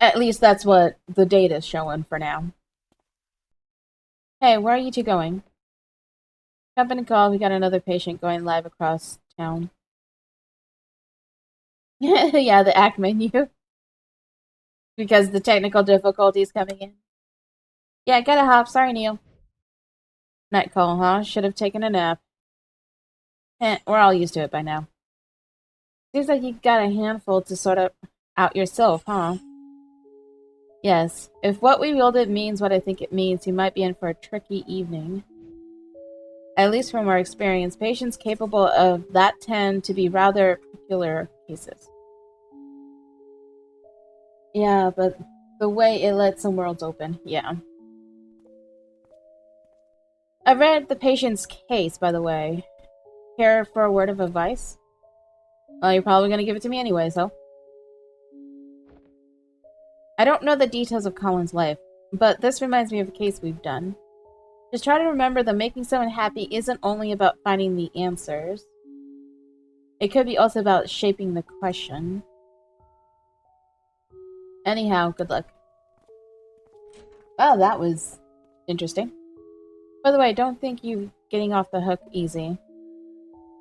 At least that's what the data's showing for now. Hey, where are you two going? Company call, we got another patient going live across town. Yeah, the act menu. Because the technical difficulties coming in. Yeah, gotta hop. Sorry, Neil. Night call, huh? Should have taken a nap. We're all used to it by now. Seems like you got a handful to sort out yourself, huh? Yes. If what we wielded means what I think it means, you might be in for a tricky evening. At least from our experience, patients capable of that tend to be rather peculiar cases. Yeah, but the way it lets some worlds open, yeah. I read the patient's case, by the way. Care for a word of advice? Well, you're probably gonna give it to me anyway, so. I don't know the details of Colin's life, but this reminds me of a case we've done. Just try to remember that making someone happy isn't only about finding the answers. It could be also about shaping the question. Anyhow, good luck. Well, that was interesting. By the way, don't think you getting off the hook easy.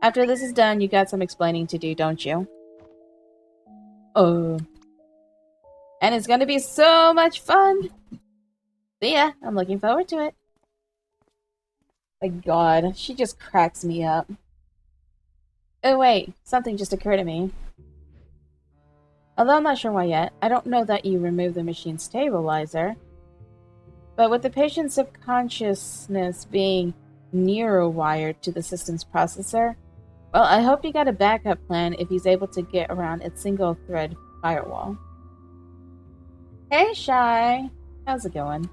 After this is done, you got some explaining to do, don't you? Oh. And it's gonna be so much fun! See ya, I'm looking forward to it. My god, she just cracks me up. Oh wait, something just occurred to me. Although I'm not sure why yet, I don't know that you removed the machine stabilizer. But with the patient's subconsciousness being neurowired to the system's processor, well, I hope you got a backup plan if he's able to get around its single-thread firewall. Hey, Shy! How's it going?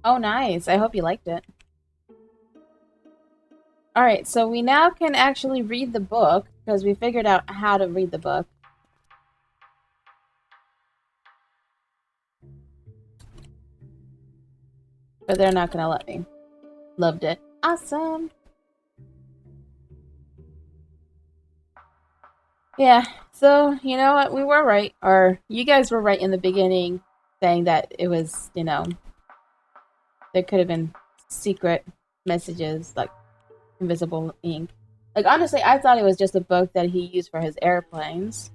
Oh, nice. I hope you liked it. Alright, so we now can actually read the book, because we figured out how to read the book. But they're not gonna let me. Loved it. Awesome! Yeah, so, you know what? We were right. Or, you guys were right in the beginning, saying that it was, you know, there could have been secret messages, like invisible ink. Like, honestly, I thought it was just a book that he used for his airplanes.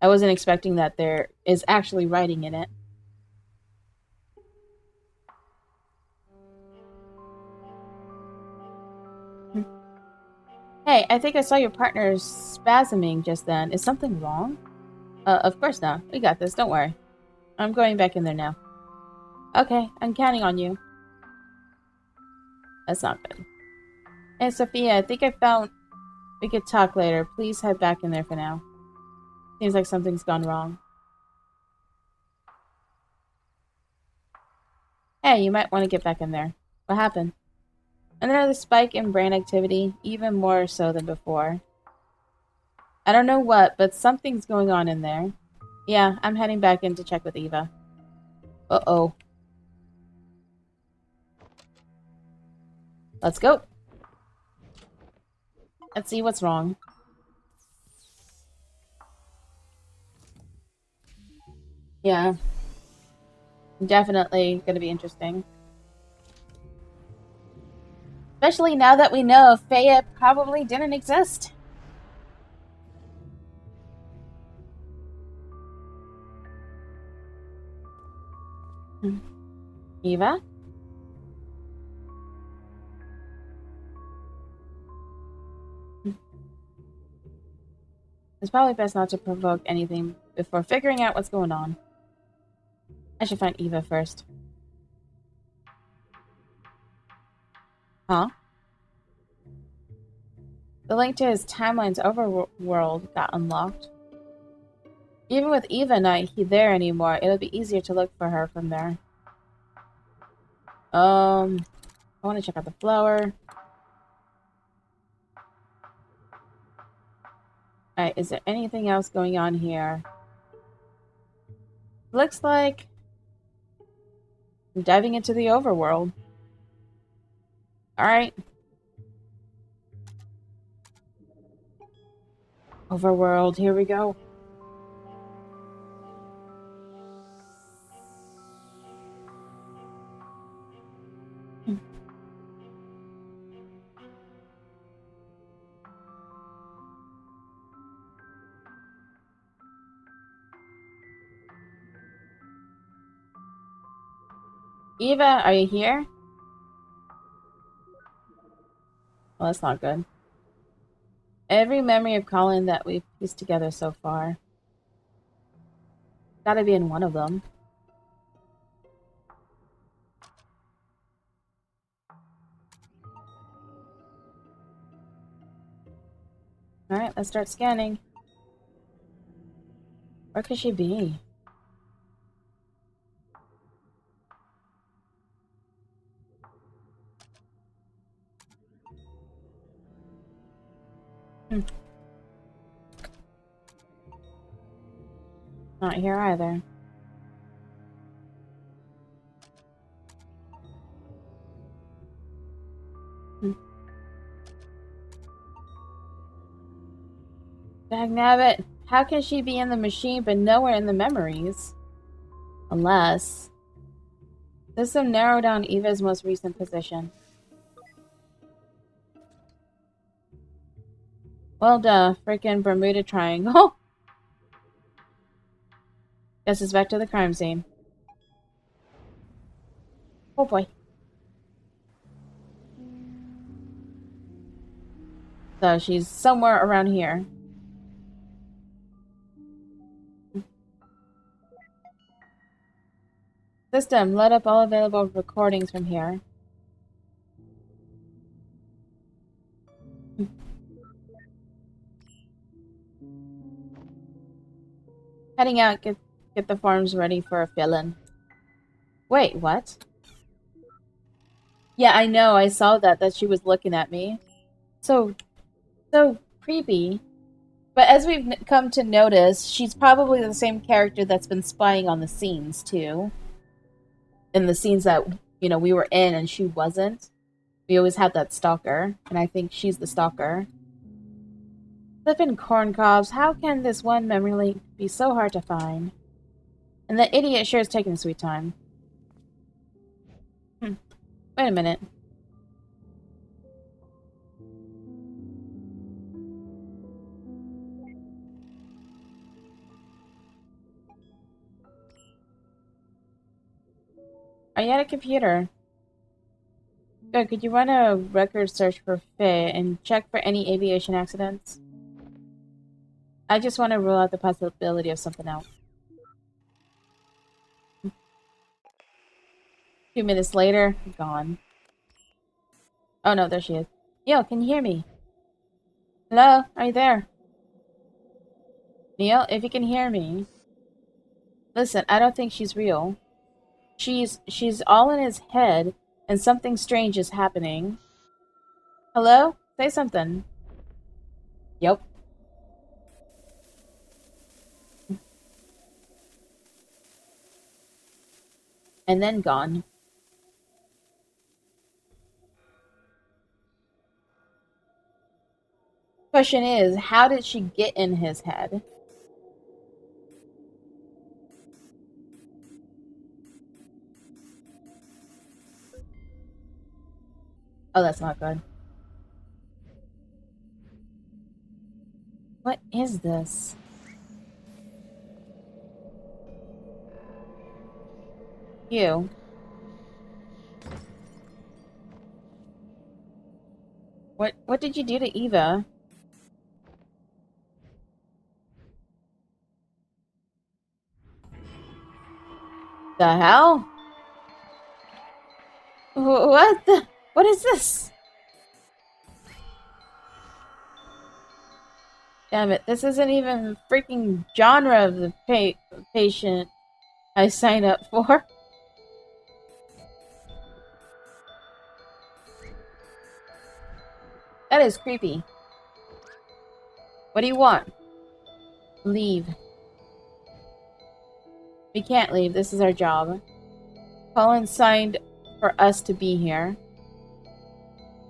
I wasn't expecting that there is actually writing in it. Hey, I think I saw your partner spasming just then. Is something wrong? Of course not. We got this, don't worry. I'm going back in there now. Okay, I'm counting on you. That's not good. Hey, Sophia, I think I found... We could talk later. Please head back in there for now. Seems like something's gone wrong. Hey, you might want to get back in there. What happened? Another spike in brain activity, even more so than before. I don't know what, but something's going on in there. Yeah, I'm heading back in to check with Eva. Uh-oh. Let's go. Let's see what's wrong. Yeah. Definitely gonna be interesting. Especially now that we know Faya probably didn't exist. Eva? It's probably best not to provoke anything before figuring out what's going on. I should find Eva first. Huh? The link to his timeline's overworld got unlocked. Even with Eva not there anymore, it'll be easier to look for her from there. I want to check out the flower. Alright, is there anything else going on here? Looks like I'm diving into the overworld. Alright. Overworld, here we go. Eva, are you here? Well, that's not good. Every memory of Colin that we've pieced together so far. Gotta be in one of them. Alright, let's start scanning. Where could she be? Not here either. Dagnabbit, how can she be in the machine but nowhere in the memories? Unless... System narrow down Eva's most recent position. Well, duh. Frickin' Bermuda Triangle. Guess it's back to the crime scene. Oh boy. So she's somewhere around here. System, load up all available recordings from here. Heading out, get the forms ready for a fill-in. Wait, what? Yeah, I know, I saw that she was looking at me. So creepy. But as we've come to notice, she's probably the same character that's been spying on the scenes, too. In the scenes that, you know, we were in and she wasn't. We always had that stalker, and I think she's the stalker. Flippin' corn cobs, how can this one memory link be so hard to find? And the idiot sure is taking a sweet time. Wait a minute. Are you at a computer? Good, could you run a record search for Faye and check for any aviation accidents? I just want to rule out the possibility of something else. 2 minutes later, gone. Oh no, there she is. Neil, can you hear me? Hello? Are you there? Neil, if you can hear me. Listen, I don't think she's real. She's all in his head, and something strange is happening. Hello? Say something. Yep. And then gone. Question is, how did she get in his head? Oh, that's not good. What is this? You. What did you do to Eva? The hell? What is this? Damn it, this isn't even freaking genre of the patient I signed up for. That is creepy. What do you want? Leave. We can't leave, this is our job. Colin signed for us to be here.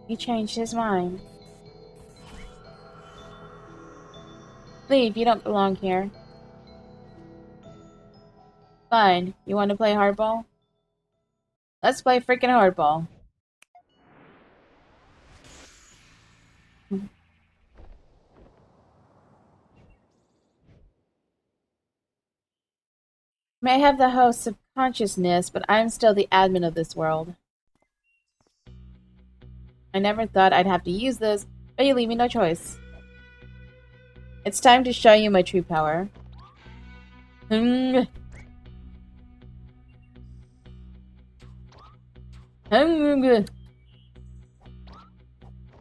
He changed his mind. Leave, you don't belong here. Fine, you want to play hardball? Let's play freaking hardball. May have the host of consciousness, but I'm still the admin of this world. I never thought I'd have to use this, but you leave me no choice. It's time to show you my true power. Hung. Hung.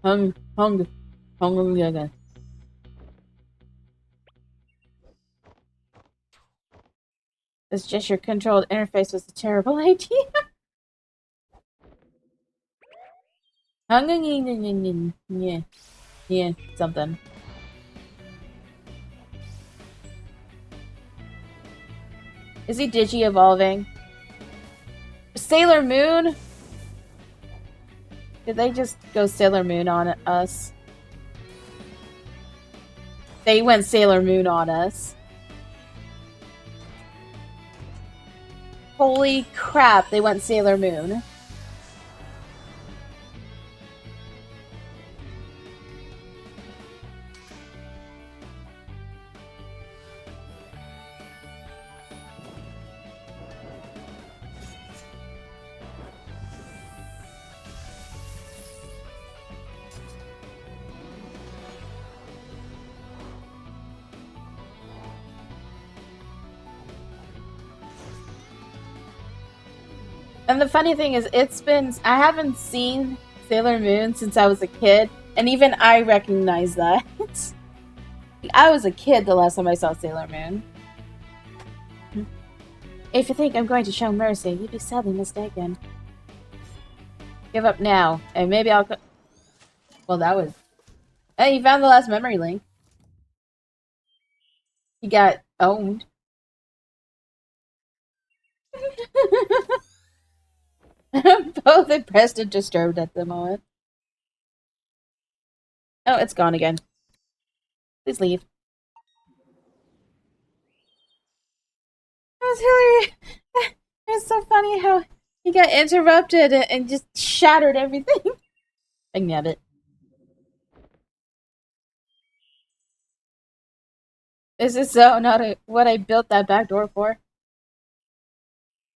Hung. Hung. Hung. This gesture-controlled interface was a terrible idea. Yeah. Yeah, something. Is he digi-evolving? Sailor Moon? Did they just go Sailor Moon on us? They went Sailor Moon on us. Holy crap, they went Sailor Moon. And the funny thing is, I haven't seen Sailor Moon since I was a kid, and even I recognize that. I was a kid the last time I saw Sailor Moon. If you think I'm going to show mercy, you'd be sadly mistaken. Give up now, and maybe I'll... Well, that was... Hey, you found the last memory link. You got owned. Both impressed and disturbed at the moment. Oh, it's gone again. Please leave. That was hilarious. It was so funny how he got interrupted and just shattered everything. I nab it. This is so not what I built that back door for.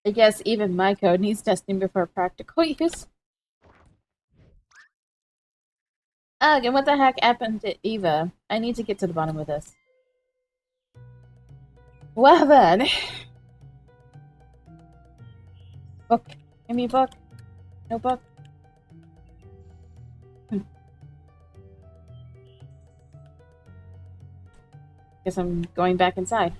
I guess even my code needs testing before practical use. Ugh, and what the heck happened to Eva? I need to get to the bottom of this. Well then. Book. Give me a book. No book. Guess I'm going back inside.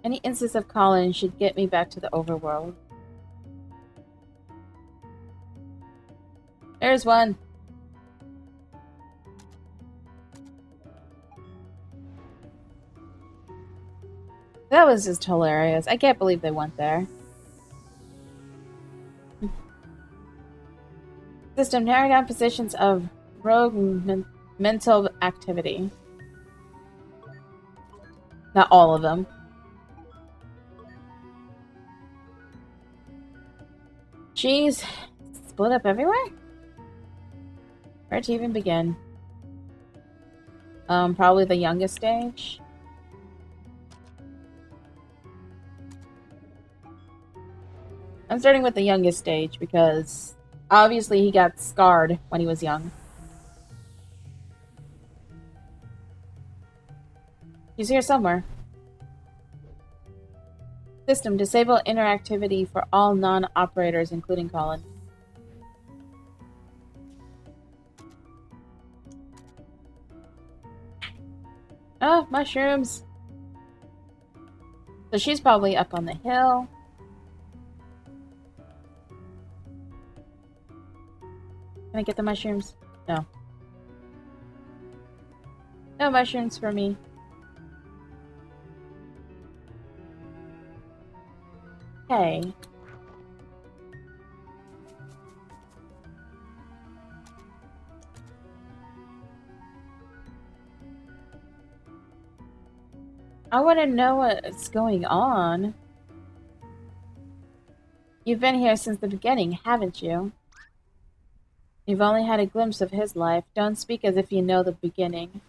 Any instance of Colin should get me back to the overworld. There's one. That was just hilarious. I can't believe they went there. System, narrow down positions of rogue mental activity. Not all of them. Jeez. Split up everywhere? Where to even begin? Probably the youngest stage. I'm starting with the youngest stage because obviously he got scarred when he was young. He's here somewhere. System, disable interactivity for all non-operators, including Colin. Oh, mushrooms. So she's probably up on the hill. Can I get the mushrooms? No. No mushrooms for me. Okay. I want to know what's going on. You've been here since the beginning, haven't you? You've only had a glimpse of his life. Don't speak as if you know the beginning.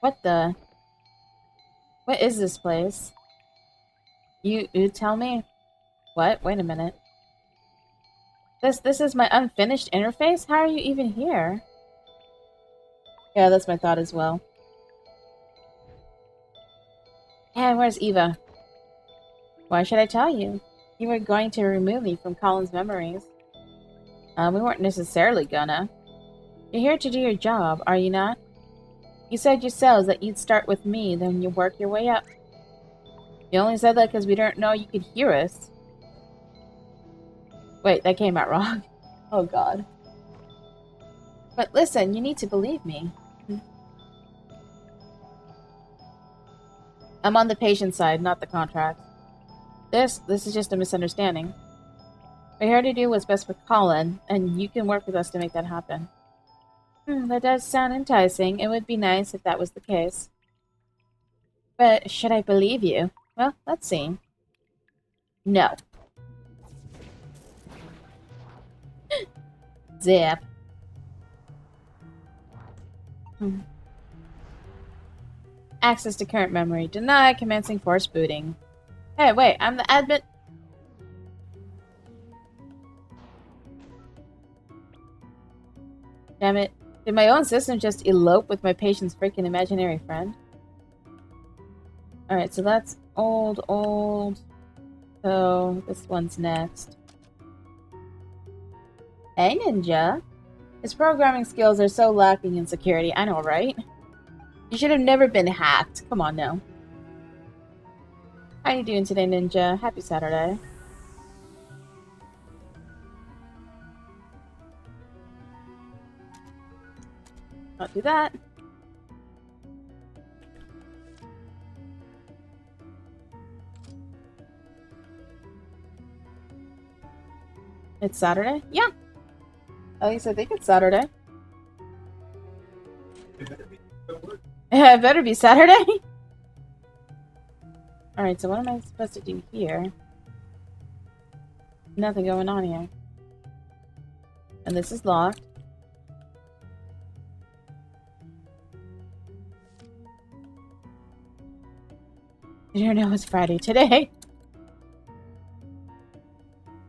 What the? What is this place? You tell me? What? Wait a minute. This is my unfinished interface? How are you even here? Yeah, that's my thought as well. And where's Eva? Why should I tell you? You were going to remove me from Colin's memories. We weren't necessarily gonna. You're here to do your job, are you not? You said yourselves that you'd start with me, then you work your way up. You only said that because we didn't know you could hear us. Wait, that came out wrong. Oh god. But listen, you need to believe me. I'm on the patient side, not the contract. This is just a misunderstanding. We're here to do what's best for Colin, and you can work with us to make that happen. That does sound enticing. It would be nice if that was the case. But should I believe you? Well, let's see. No. Zip. Access to current memory. Denied. Commencing forced booting. Hey, wait. I'm the admin. Damn it. Did my own system just elope with my patient's freaking imaginary friend? Alright, so that's old. So, this one's next. Hey, Ninja. His programming skills are so lacking in security. I know, right? You should have never been hacked. Come on, now. How you doing today, Ninja? Happy Saturday. Not do that. It's Saturday? Yeah. At least I think it's Saturday. It better be Saturday. Alright, so what am I supposed to do here? Nothing going on here. And this is locked. I don't know it's Friday today.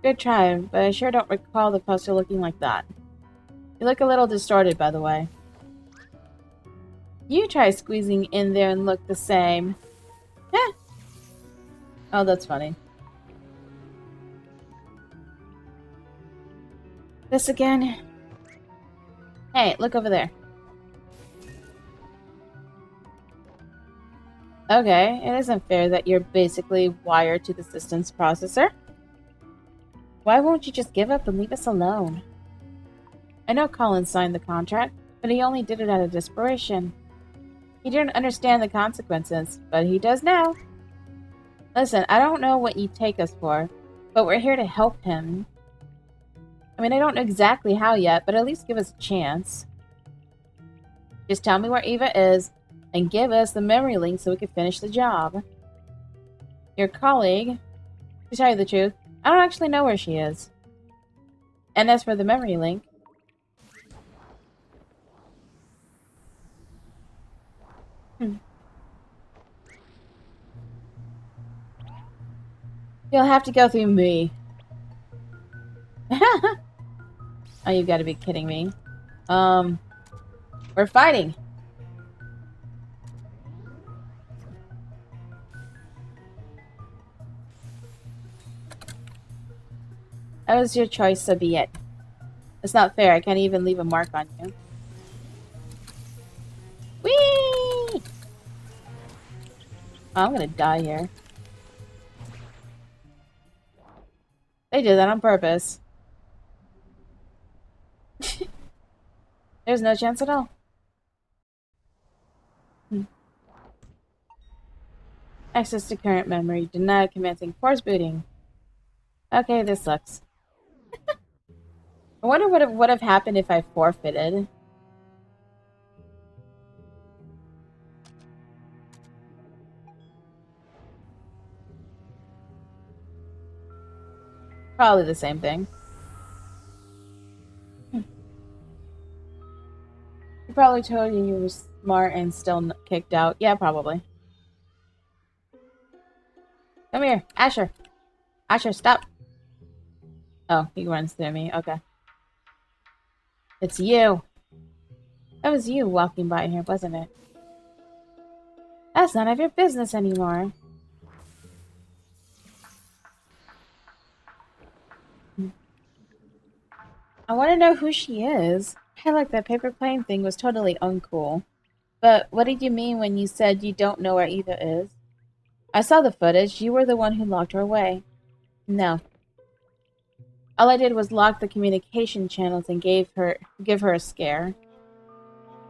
Good try, but I sure don't recall the poster looking like that. You look a little distorted, by the way. You try squeezing in there and look the same. Heh. Oh, that's funny. This again? Hey, look over there. Okay, it isn't fair that you're basically wired to the system's processor. Why won't you just give up and leave us alone? I know Colin signed the contract, but he only did it out of desperation. He didn't understand the consequences, but he does now. Listen, I don't know what you take us for, but we're here to help him. I mean, I don't know exactly how yet, but at least give us a chance. Just tell me where Eva is, and give us the memory link so we can finish the job. Your colleague, to tell you the truth, I don't actually know where she is. And as for the memory link, you'll have to go through me. Oh, you've got to be kidding me. We're fighting. That was your choice, so be it. It's not fair. I can't even leave a mark on you. Whee! Oh, I'm gonna die here. They did that on purpose. There's no chance at all. Access to current memory. Denied. Commencing force booting. Okay, this sucks. I wonder what would have happened if I forfeited. Probably the same thing. He probably told you were smart and still kicked out. Yeah, probably. Come here, Asher. Asher, stop. Oh, he runs through me. Okay. It's you. That was you walking by here, wasn't it? That's none of your business anymore. I want to know who she is. I like that paper plane thing was totally uncool. But what did you mean when you said you don't know where Eva is? I saw the footage. You were the one who locked her away. No. All I did was lock the communication channels and give her a scare.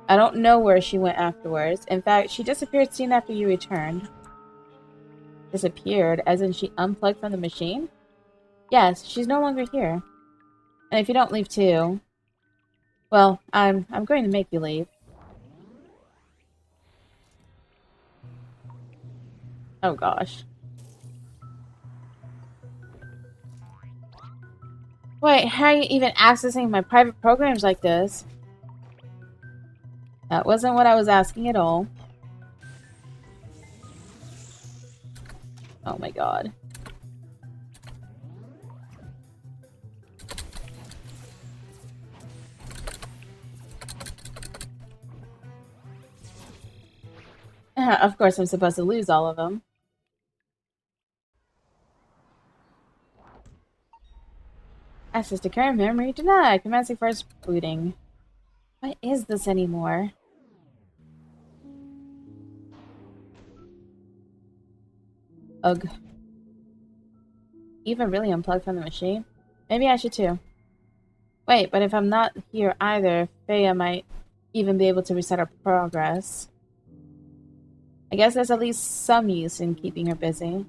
I don't know where she went afterwards. In fact, she disappeared soon after you returned. Disappeared? As in she unplugged from the machine? Yes, she's no longer here. And if you don't leave too... Well, I'm going to make you leave. Oh gosh. Wait, how are you even accessing my private programs like this? That wasn't what I was asking at all. Oh my god. Of course I'm supposed to lose all of them. Access to current memory denied. Commencing first booting. What is this anymore? Ugh. Even really unplugged from the machine? Maybe I should too. Wait, but if I'm not here either, Faya might even be able to reset our progress. I guess there's at least some use in keeping her busy.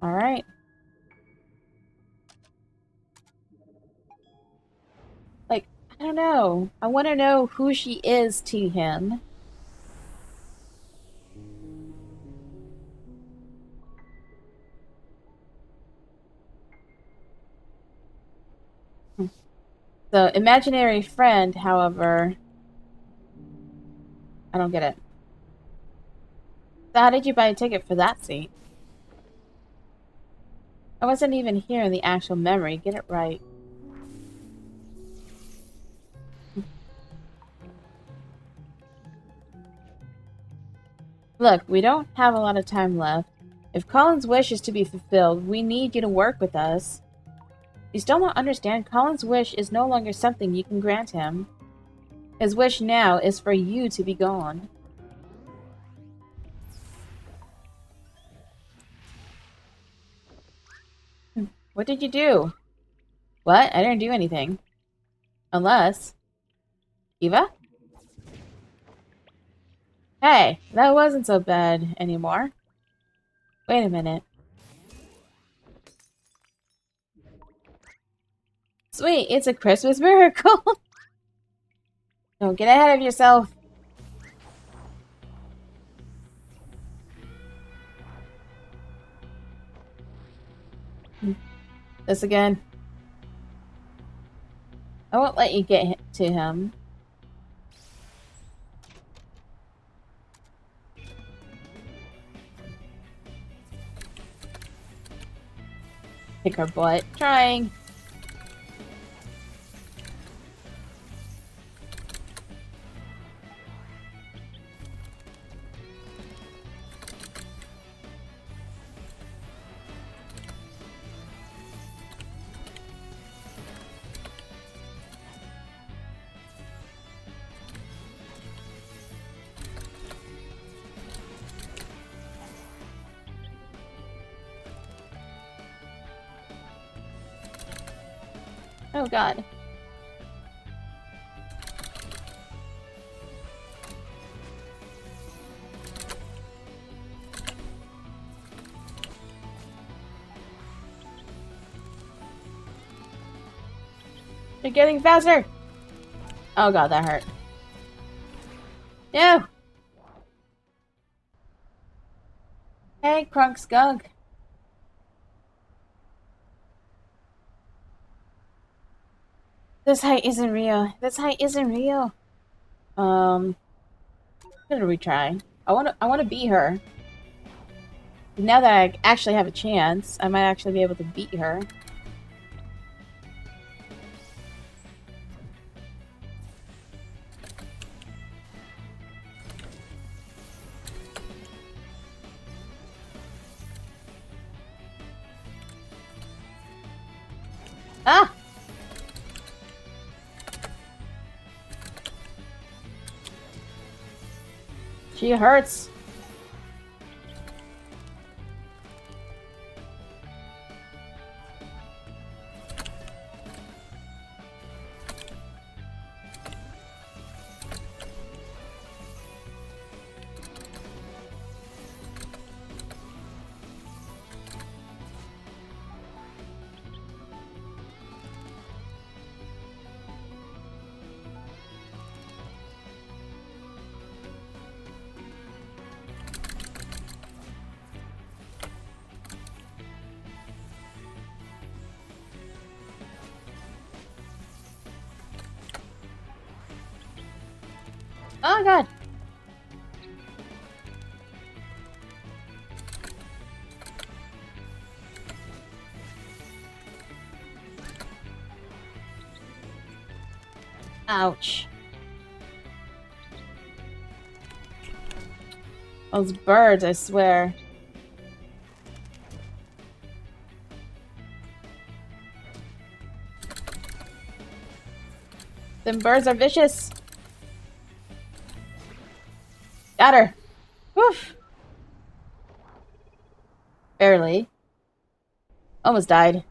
Alright. Like, I don't know. I want to know who she is to him. The imaginary friend, however... I don't get it. So how did you buy a ticket for that seat? I wasn't even here in the actual memory. Get it right. Look, we don't have a lot of time left. If Colin's wish is to be fulfilled, we need you to work with us. You still don't understand? Colin's wish is no longer something you can grant him. His wish now is for you to be gone. What did you do? What? I didn't do anything. Unless... Eva? Hey, that wasn't so bad anymore. Wait a minute. Sweet, it's a Christmas miracle! Don't get ahead of yourself. This again. I won't let you get to him. Kick her butt. Trying. Oh god. You're getting faster! Oh god, that hurt. No! Hey, Crunk Skunk. This height isn't real. This height isn't real. I'm gonna retry. I wanna beat her. Now that I actually have a chance, I might actually be able to beat her. Ah! She hurts. Oh god. Ouch. Those birds, I swear. Them birds are vicious. Got her. Woof. Barely. Almost died.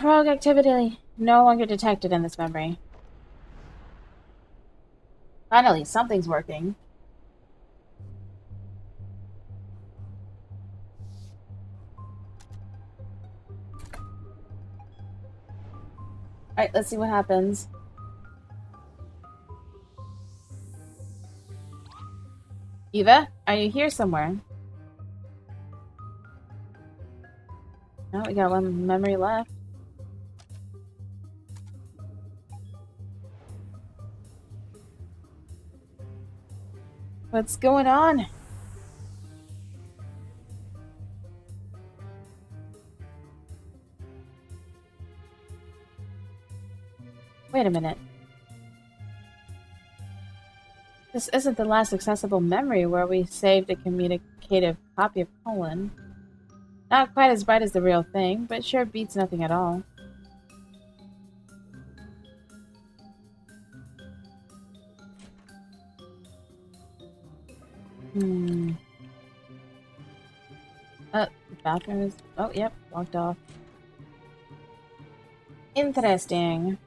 Rogue activity no longer detected in this memory. Finally, something's working. Alright, let's see what happens. Eva, are you here somewhere? No, we got one memory left. What's going on? Wait a minute. This isn't the last accessible memory where we saved a communicative copy of Colin. Not quite as bright as the real thing, but sure beats nothing at all. The bathroom is... Oh, yep, locked off. Interesting.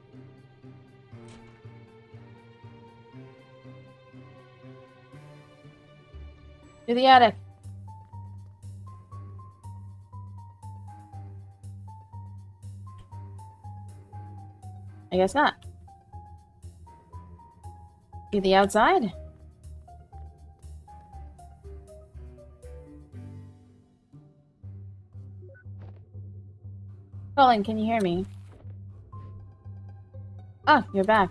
To the attic. I guess not. To the outside. Colin, can you hear me? Oh, you're back.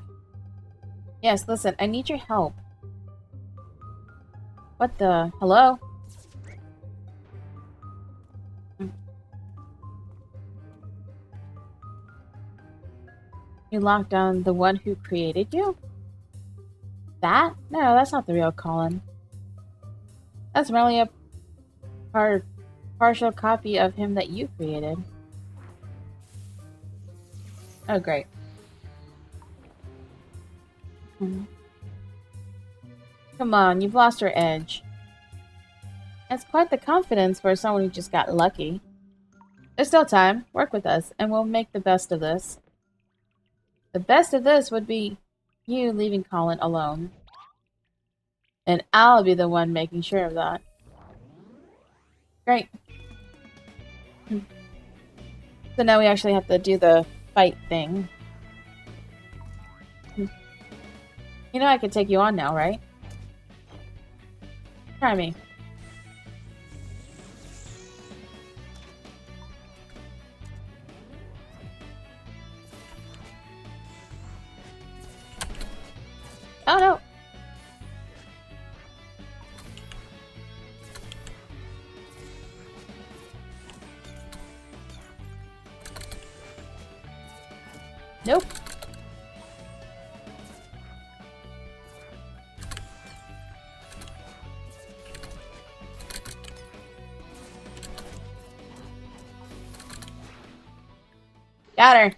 Yes, listen, I need your help. What the? Hello? You locked down the one who created you? That? No, that's not the real Colin. That's merely a partial copy of him that you created. Oh, great. Come on, you've lost your edge. That's quite the confidence for someone who just got lucky. There's still time. Work with us, and we'll make the best of this. The best of this would be you leaving Colin alone. And I'll be the one making sure of that. Great. So now we actually have to do the fight thing. You know I could take you on now, right? Try me. Oh no! Nope. Got her.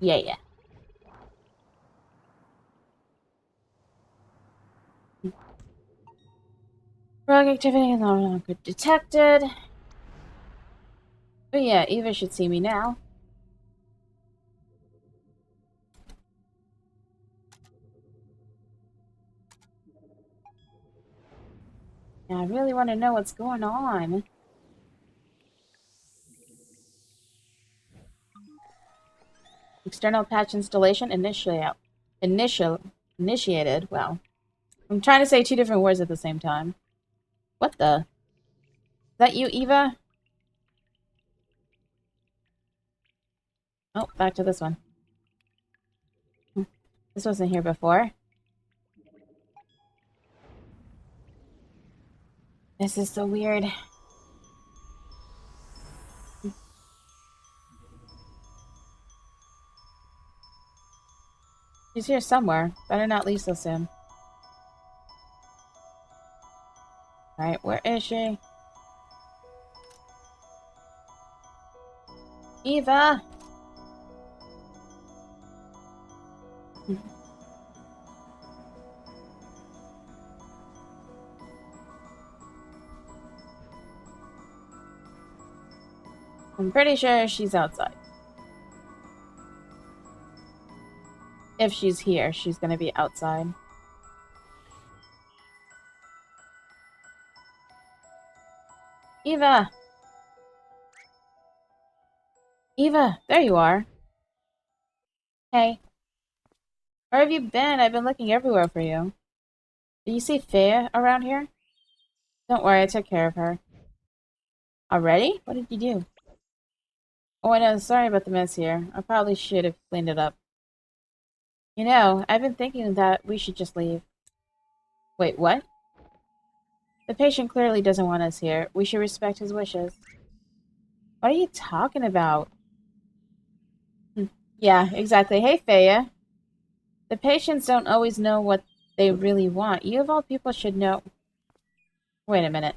Yeah. Rogue activity no longer detected. But yeah, Eva should see me now. Yeah, I really want to know what's going on. External patch installation initiated. Wow. I'm trying to say two different words at the same time. What the? Is that you, Eva? Oh, back to this one. This wasn't here before. This is so weird. She's here somewhere. Better not leave so soon. Alright, where is she? Eva! I'm pretty sure she's outside. If she's here, she's gonna be outside. Eva! Eva! There you are. Hey. Where have you been? I've been looking everywhere for you. Do you see Fea around here? Don't worry, I took care of her. Already? What did you do? Oh, I know. Sorry about the mess here. I probably should have cleaned it up. You know, I've been thinking that we should just leave. Wait, what? The patient clearly doesn't want us here. We should respect his wishes. What are you talking about? Yeah, exactly. Hey, Fea. The patients don't always know what they really want. You of all people should know. Wait a minute.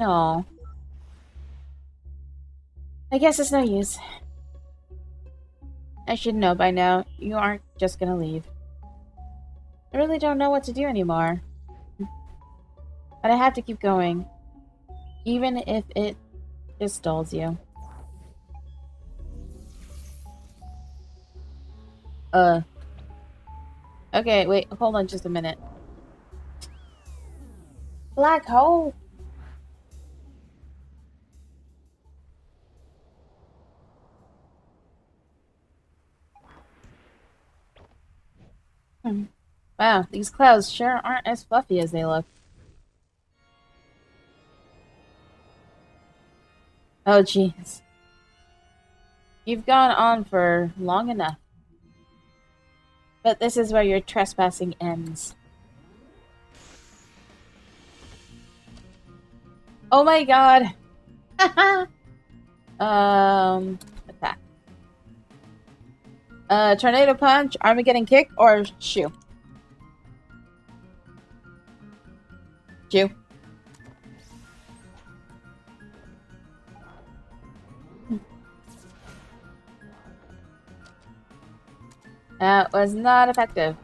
No. I guess it's no use. I should know by now. You aren't just gonna leave. I really don't know what to do anymore. But I have to keep going. Even if it just stalls you. Okay, wait, hold on just a minute. Black hole! Wow, these clouds sure aren't as fluffy as they look. Oh, jeez. You've gone on for long enough. But this is where your trespassing ends. Oh my god! Attack. Tornado punch, Armageddon kick, or shoo? Shoo. That was not effective.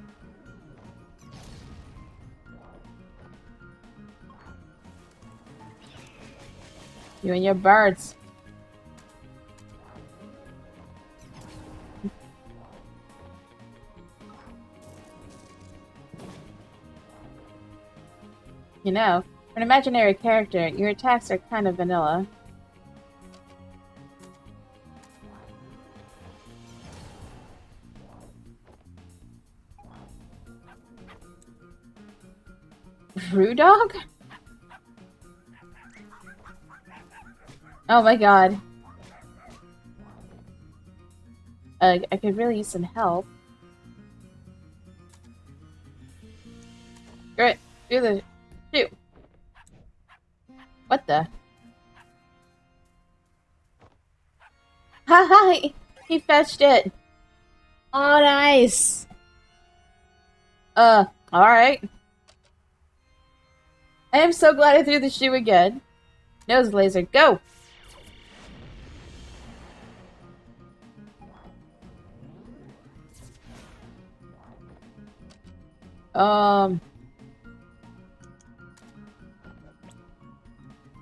You and your birds. You know, for an imaginary character, your attacks are kind of vanilla. brew dog? Oh my god. I could really use some help. Great. Do the shoot. What the? Ha ha! He fetched it. Oh, nice. Alright. I am so glad I threw the shoe again. Nose laser, go!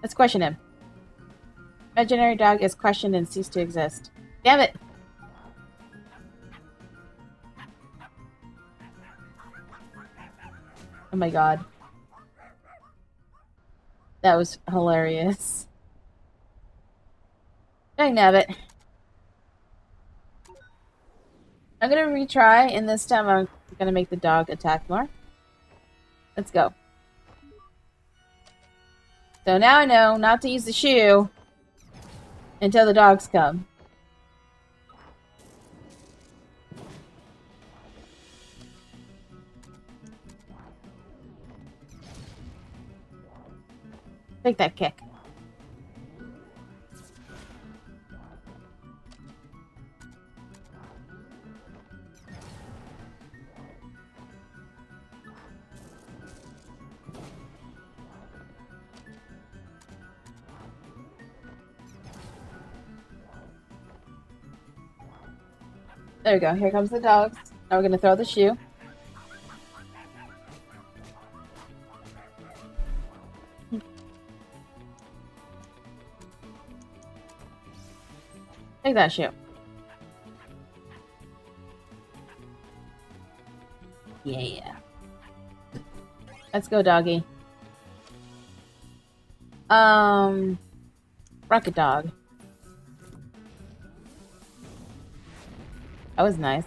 Let's question him. Imaginary dog is questioned and ceased to exist. Damn it! Oh my god. That was hilarious. Dang nabbit. I'm gonna retry, and this time I'm gonna make the dog attack more. Let's go. So now I know not to use the shoe until the dogs come. Take that kick. There we go. Here comes the dogs. Now we're gonna throw the shoe. Take that shoe. Yeah. Let's go, doggy. Rocket dog. That was nice.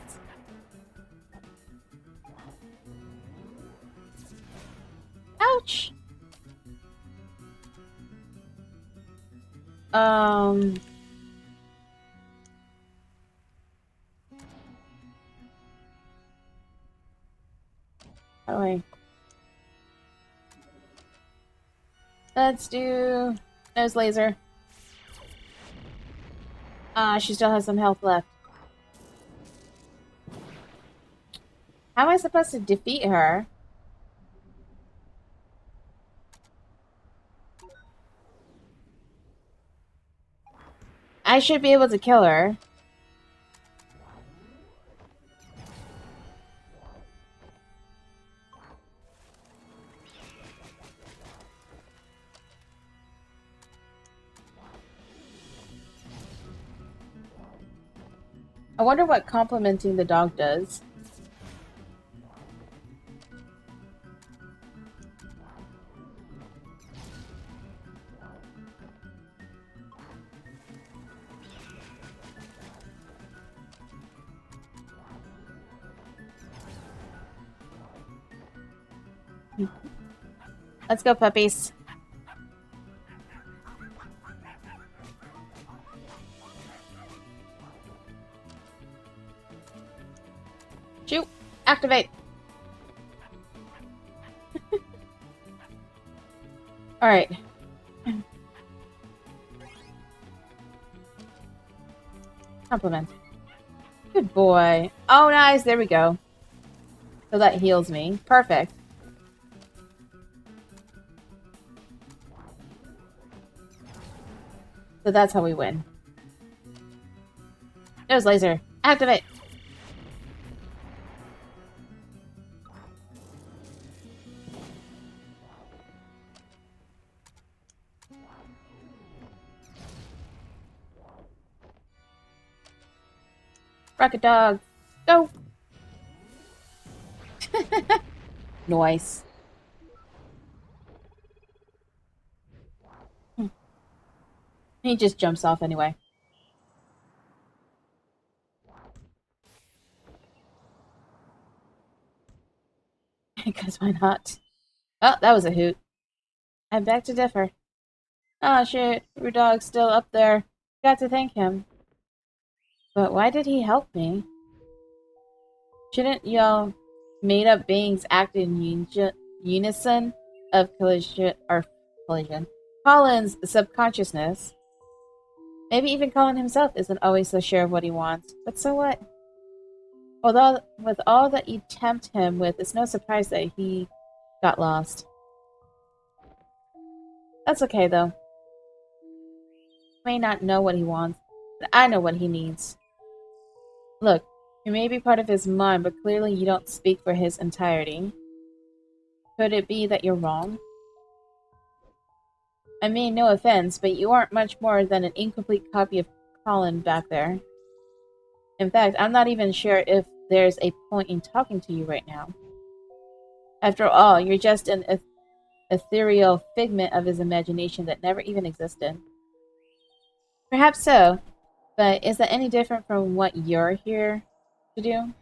Ouch! How do I... Let's do... Nose laser. Ah, she still has some health left. How am I supposed to defeat her? I should be able to kill her. I wonder what complimenting the dog does. Let's go, puppies. Shoot! Activate! Alright. Compliment. Good boy. Oh, nice. There we go. So that heals me. Perfect. So that's how we win. Nose laser. Activate! Rocket dog. Go! Nice. He just jumps off anyway. Because why not? Oh, that was a hoot. I beg to differ. Ah, shit, your dog's still up there. Got to thank him. But why did he help me? Shouldn't y'all made-up beings act in unison of collision? Colin's subconsciousness. Maybe even Colin himself isn't always so sure of what he wants. But so what? Although, with all that you tempt him with, it's no surprise that he got lost. That's okay, though. He may not know what he wants, but I know what he needs. Look, you may be part of his mind, but clearly you don't speak for his entirety. Could it be that you're wrong? I mean, no offense, but you aren't much more than an incomplete copy of Colin back there. In fact, I'm not even sure if there's a point in talking to you right now. After all, you're just an ethereal figment of his imagination that never even existed. Perhaps so, but is that any different from what you're here to do?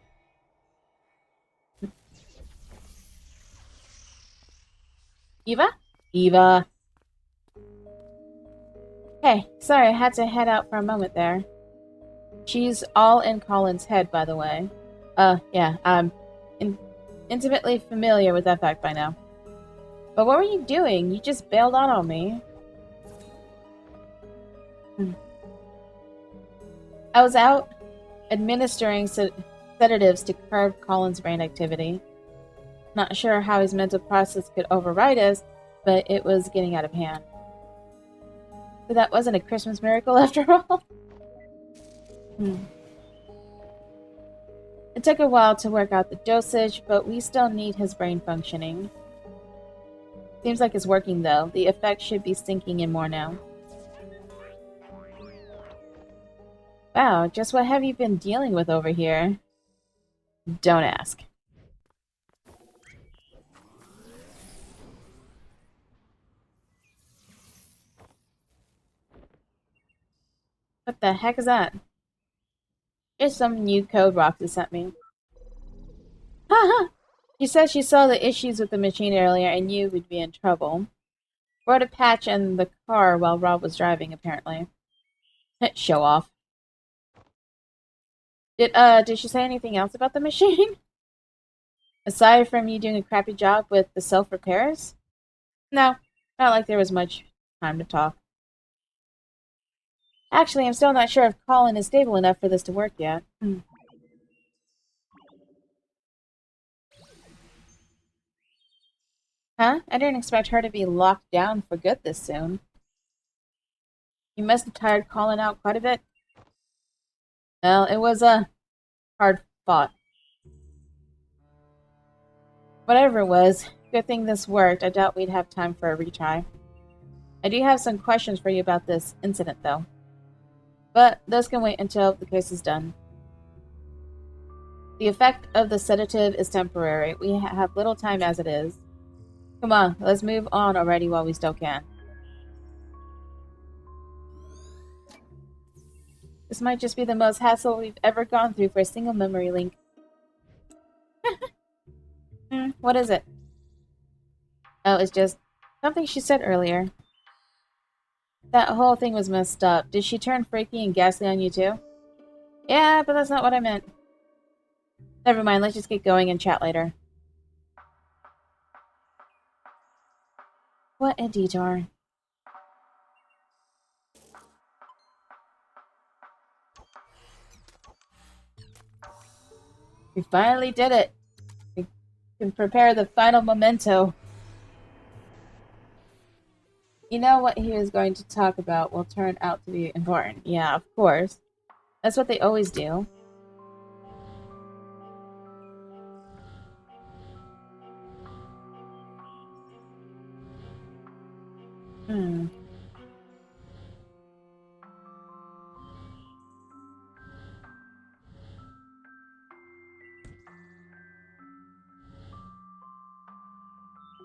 Eva? Eva. Hey, sorry, I had to head out for a moment there. She's all in Colin's head, by the way. Yeah, I'm intimately familiar with that fact by now. But what were you doing? You just bailed out on me. I was out administering sedatives to curb Colin's brain activity. Not sure how his mental process could override us, but it was getting out of hand. So that wasn't a Christmas miracle after all? It took a while to work out the dosage, but we still need his brain functioning. Seems like it's working though. The effect should be sinking in more now. Wow, just what have you been dealing with over here? Don't ask. What the heck is that? It's some new code Roxy sent me. Haha! She said she saw the issues with the machine earlier and knew we'd be in trouble. Wrote a patch in the car while Rob was driving, apparently. Show off. Did she say anything else about the machine? Aside from you doing a crappy job with the self-repairs? No, not like there was much time to talk. Actually, I'm still not sure if Colin is stable enough for this to work yet. Huh? I didn't expect her to be locked down for good this soon. You must have tired Colin out quite a bit. Well, it was a hard fought. Whatever it was, good thing this worked. I doubt we'd have time for a retry. I do have some questions for you about this incident, though. But those can wait until the case is done. The effect of the sedative is temporary. We have little time as it is. Come on, let's move on already while we still can. This might just be the most hassle we've ever gone through for a single memory link. What is it? Oh, it's just something she said earlier. That whole thing was messed up. Did she turn freaky and ghastly on you too? Yeah, but that's not what I meant. Never mind, let's just get going and chat later. What a detour. We finally did it. We can prepare the final memento. You know what he was going to talk about will turn out to be important. Yeah, of course. That's what they always do. Hmm.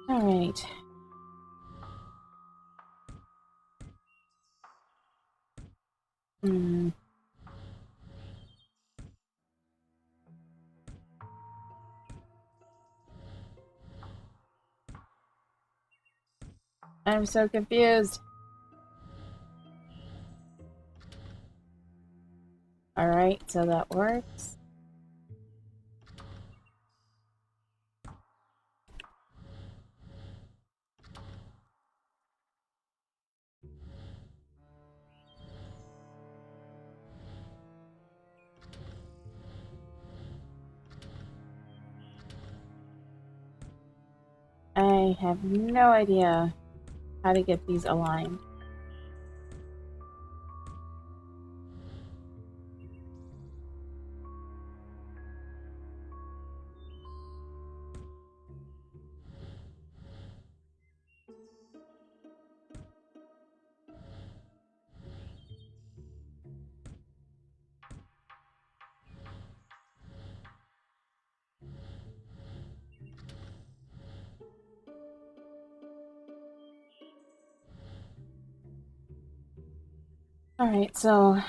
Alright. Hmm. I'm so confused. Alright, so that works. I have no idea how to get these aligned. Alright, so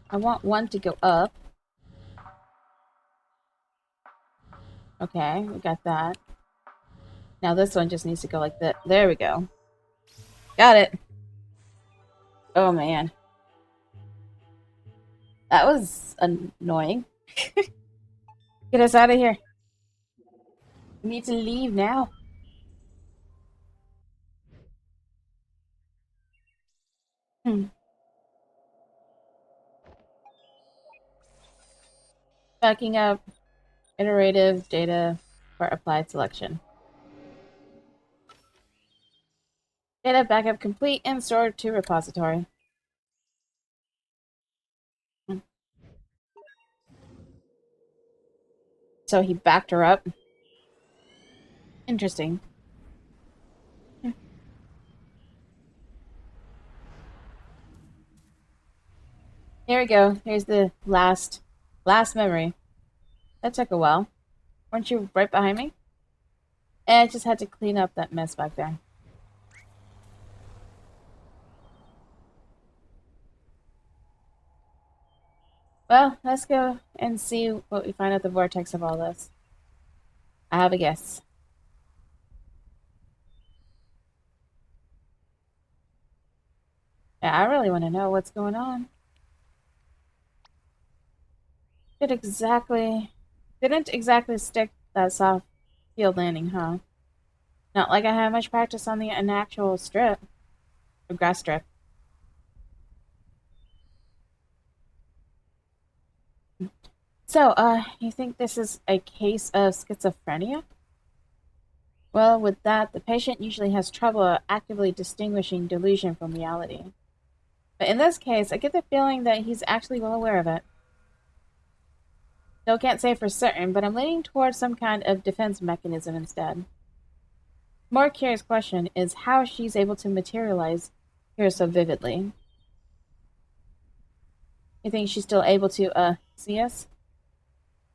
I want one to go up. Okay, we got that. Now this one just needs to go like that. There we go. Got it. Oh man. That was annoying. Get us out of here. We need to leave now. Hmm. Backing up iterative data for applied selection. Data backup complete and stored to repository. Hmm. So he backed her up. Interesting. Hmm. Here we go. Here's the last memory. That took a while. Weren't you right behind me? And I just had to clean up that mess back there. Well, let's go and see what we find at the vortex of all this. I have a guess. Yeah, I really want to know what's going on. Didn't exactly stick that soft field landing, huh? Not like I had much practice on an actual strip, a grass strip. So, you think this is a case of schizophrenia? Well, with that, the patient usually has trouble actively distinguishing delusion from reality. But in this case, I get the feeling that he's actually well aware of it. Still can't say for certain, but I'm leaning towards some kind of defense mechanism instead. More curious question is how she's able to materialize here so vividly. You think she's still able to, see us?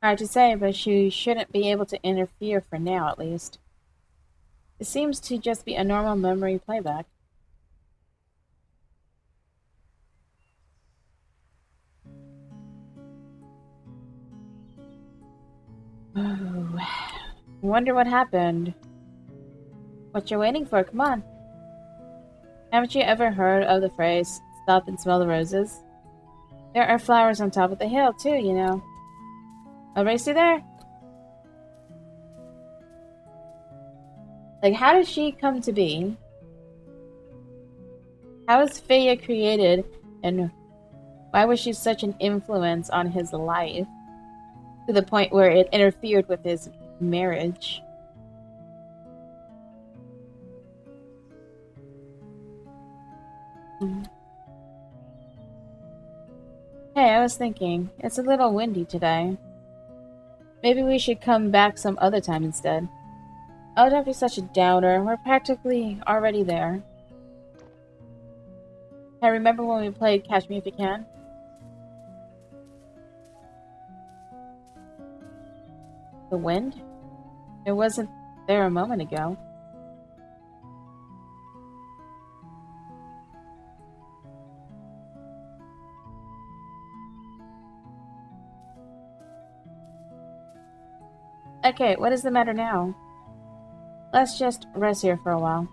Hard to say, but she shouldn't be able to interfere for now, at least. It seems to just be a normal memory playback. Oh, wonder what happened. What you're waiting for? Come on. Haven't you ever heard of the phrase, stop and smell the roses? There are flowers on top of the hill, too, you know. I'll race you there. Like, how did she come to be? How was Faya created, and why was she such an influence on his life? To the point where it interfered with his marriage. Hey, I was thinking, it's a little windy today. Maybe we should come back some other time instead. Oh, don't be such a downer. We're practically already there. Hey, remember when we played Catch Me If You Can? The wind? It wasn't there a moment ago. Okay, what is the matter now? Let's just rest here for a while.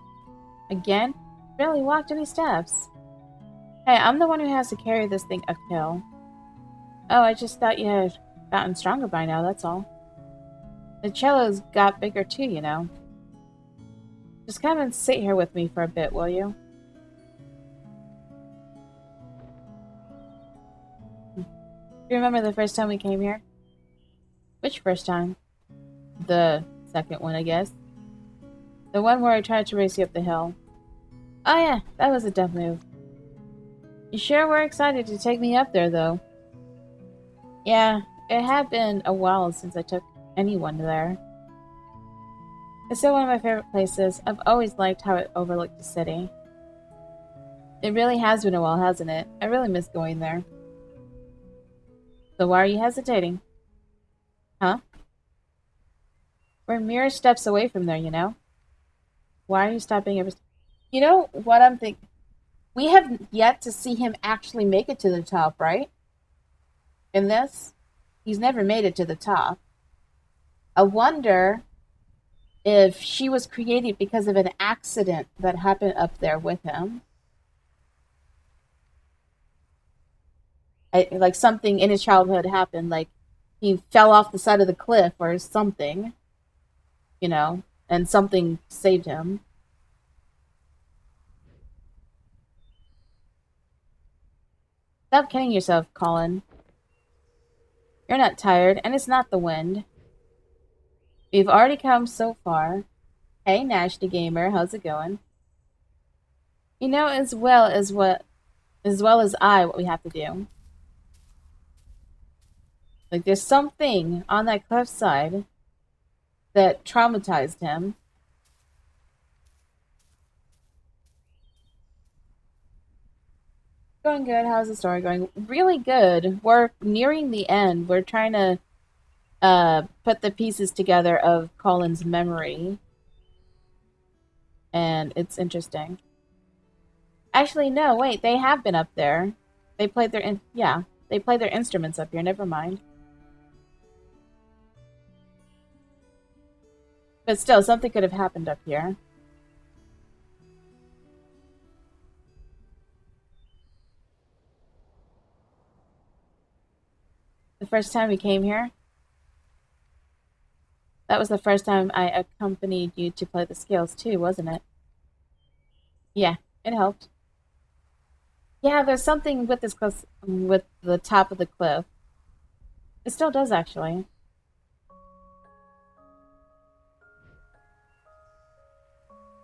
Again? Barely walked any steps. Hey, I'm the one who has to carry this thing uphill. Oh, I just thought you had gotten stronger by now, that's all. The cello's got bigger too, you know. Just come and sit here with me for a bit, will you? Do you remember the first time we came here? Which first time? The second one, I guess. The one where I tried to race you up the hill. Oh yeah, that was a dumb move. You sure were excited to take me up there, though. Yeah, it had been a while since I took anyone there. It's still one of my favorite places. I've always liked how it overlooked the city. It really has been a while, hasn't it? I really miss going there. So why are you hesitating? Huh? We're mere steps away from there, you know? Why are you stopping every... You know what I'm thinking? We have yet to see him actually make it to the top, right? In this? He's never made it to the top. I wonder if she was created because of an accident that happened up there with him. Like something in his childhood happened, like he fell off the side of the cliff or something, you know, and something saved him. Stop kidding yourself, Colin. You're not tired, and it's not the wind. We've already come so far. Hey, Nash the Gamer, how's it going? You know as well as I what we have to do. Like there's something on that cliffside that traumatized him. Going good. How's the story going? Really good. We're nearing the end. We're trying to put the pieces together of Colin's memory, and it's interesting. Actually, no, wait. They have been up there. They played yeah. They played their instruments up here. Never mind. But still, something could have happened up here. The first time we came here, that was the first time I accompanied you to play the scales too, wasn't it? Yeah, it helped. Yeah, there's something with this cliff, with the top of the cliff. It still does, actually.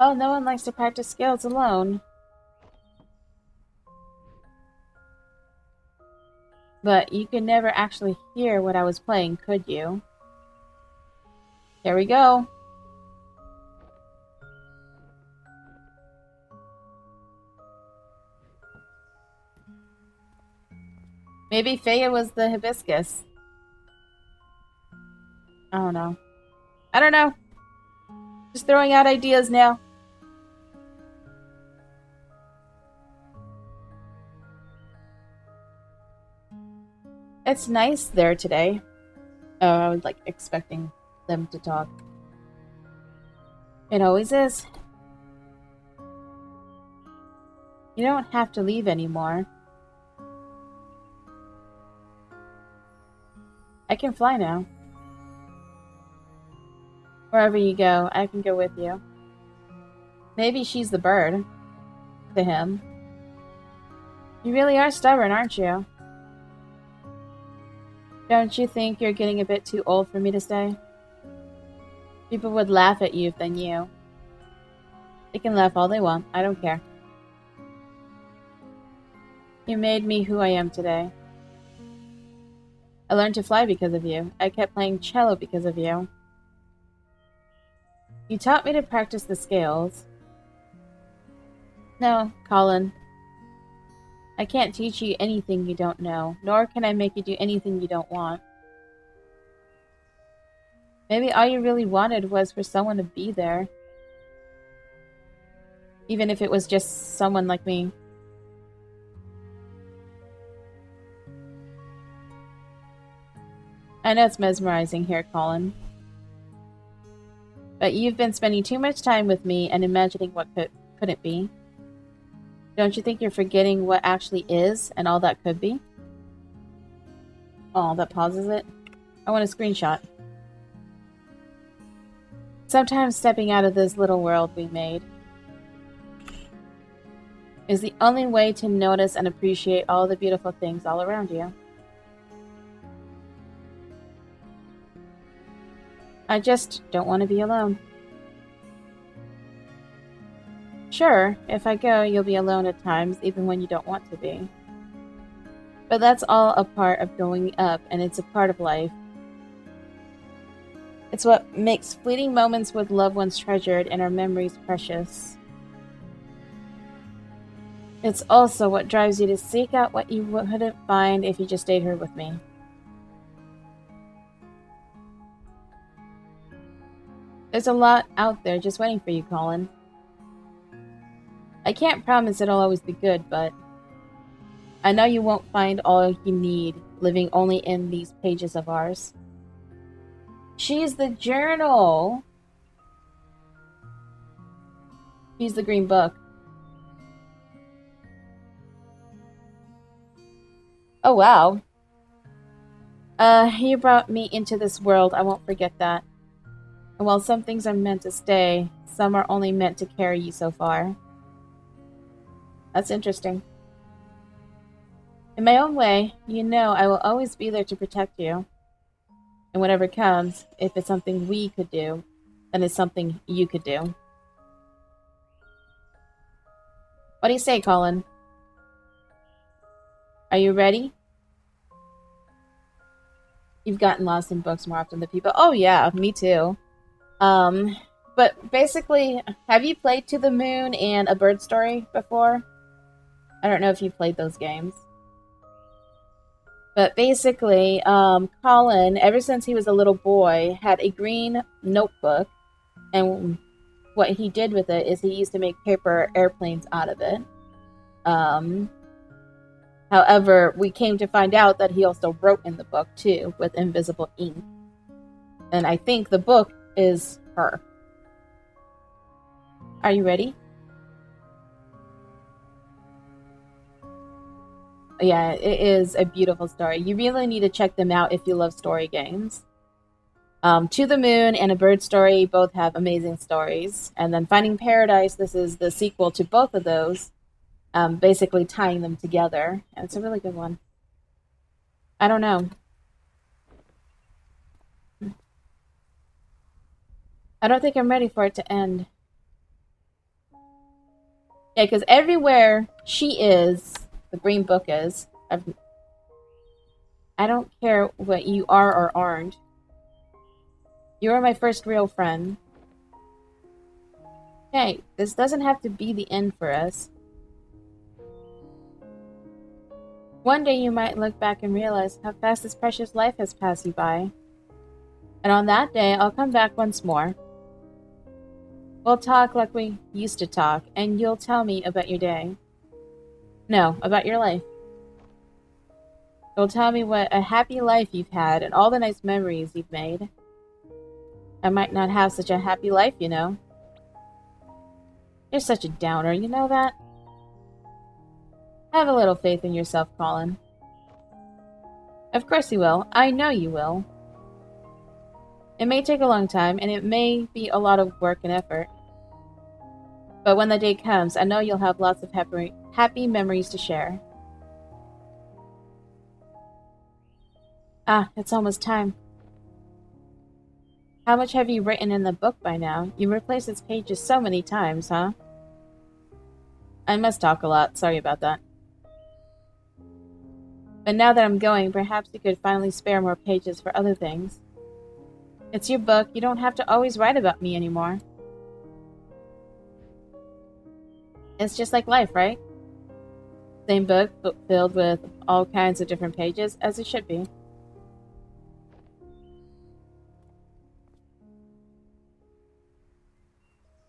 Oh, no one likes to practice scales alone. But you could never actually hear what I was playing, could you? Here we go. Maybe Faya was the hibiscus. I don't know. I don't know. Just throwing out ideas now. It's nice there today. Oh, I was like expecting them to talk. It always is. You don't have to leave anymore. I can fly now. Wherever you go, I can go with you. Maybe she's the bird. To him. You really are stubborn, aren't you? Don't you think you're getting a bit too old for me to stay? People would laugh at you if they knew. They can laugh all they want. I don't care. You made me who I am today. I learned to fly because of you. I kept playing cello because of you. You taught me to practice the scales. No, Colin. I can't teach you anything you don't know, nor can I make you do anything you don't want. Maybe all you really wanted was for someone to be there. Even if it was just someone like me. I know it's mesmerizing here, Colin. But you've been spending too much time with me and imagining what couldn't be. Don't you think you're forgetting what actually is and all that could be? Oh, that pauses it. I want a screenshot. Sometimes stepping out of this little world we made is the only way to notice and appreciate all the beautiful things all around you. I just don't want to be alone. Sure, if I go, you'll be alone at times, even when you don't want to be. But that's all a part of growing up, and it's a part of life. It's what makes fleeting moments with loved ones treasured and our memories precious. It's also what drives you to seek out what you wouldn't find if you just stayed here with me. There's a lot out there just waiting for you, Colin. I can't promise it'll always be good, but I know you won't find all you need living only in these pages of ours. She's the journal. She's the green book. Oh, wow. You brought me into this world. I won't forget that. And while some things are meant to stay, some are only meant to carry you so far. That's interesting. In my own way, you know I will always be there to protect you. And whatever comes, if it's something we could do, then it's something you could do. What do you say, Colin? Are you ready? You've gotten lost in books more often than people. Oh yeah, me too. But basically, have you played To the Moon and A Bird Story before? I don't know if you played those games. But basically, Colin, ever since he was a little boy, had a green notebook, and what he did with it is he used to make paper airplanes out of it. However, we came to find out that he also wrote in the book, too, with invisible ink. And I think the book is her. Are you ready? Yeah, it is a beautiful story. You really need to check them out if you love story games. To the Moon and A Bird Story both have amazing stories. And then Finding Paradise, this is the sequel to both of those, basically tying them together. And it's a really good one. I don't know. I don't think I'm ready for it to end. Yeah, because everywhere she is, the Green Book is, I don't care what you are or aren't. You are my first real friend. Hey, this doesn't have to be the end for us. One day you might look back and realize how fast this precious life has passed you by. And on that day, I'll come back once more. We'll talk like we used to talk, and you'll tell me about your day. No, about your life. You'll tell me what a happy life you've had and all the nice memories you've made. I might not have such a happy life, you know. You're such a downer, you know that? Have a little faith in yourself, Colin. Of course you will. I know you will. It may take a long time, and it may be a lot of work and effort. But when the day comes, I know you'll have lots of happy memories to share. Ah, it's almost time. How much have you written in the book by now? You replaced its pages so many times, huh? I must talk a lot. Sorry about that. But now that I'm going, perhaps you could finally spare more pages for other things. It's your book. You don't have to always write about me anymore. It's just like life, right? Same book, but filled with all kinds of different pages, as it should be.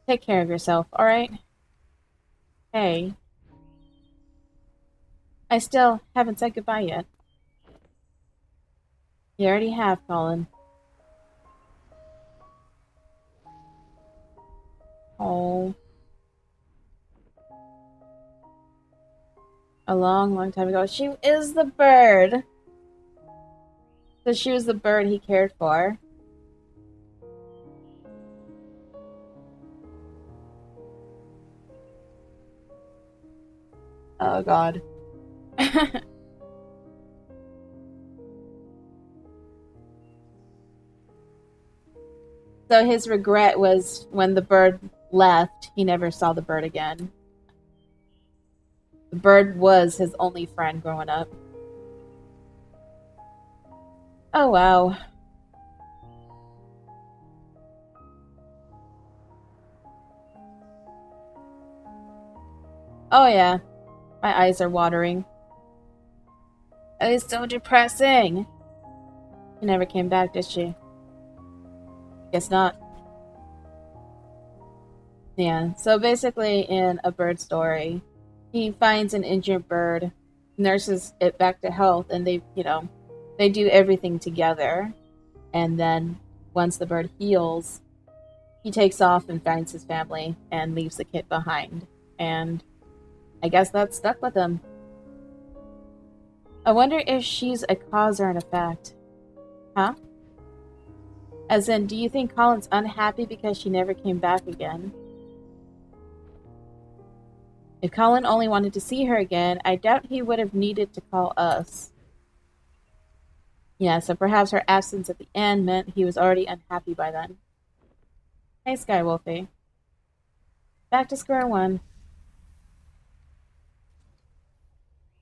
Take care of yourself, alright? Hey. I still haven't said goodbye yet. You already have, Colin. Oh. A long, long time ago. She is the bird. So she was the bird he cared for. Oh god. So his regret was when the bird left, he never saw the bird again. The bird was his only friend growing up. Oh wow. Oh yeah. My eyes are watering. It is so depressing. She never came back, did she? Guess not. Yeah. So basically, in A Bird Story, he finds an injured bird, nurses it back to health, and they do everything together. And then once the bird heals, he takes off and finds his family and leaves the kid behind. And I guess that stuck with him. I wonder if she's a cause or an effect. Huh? As in, do you think Colin's unhappy because she never came back again? If Colin only wanted to see her again, I doubt he would have needed to call us. Yeah, so perhaps her absence at the end meant he was already unhappy by then. Hey, Skywolfie. Back to square one.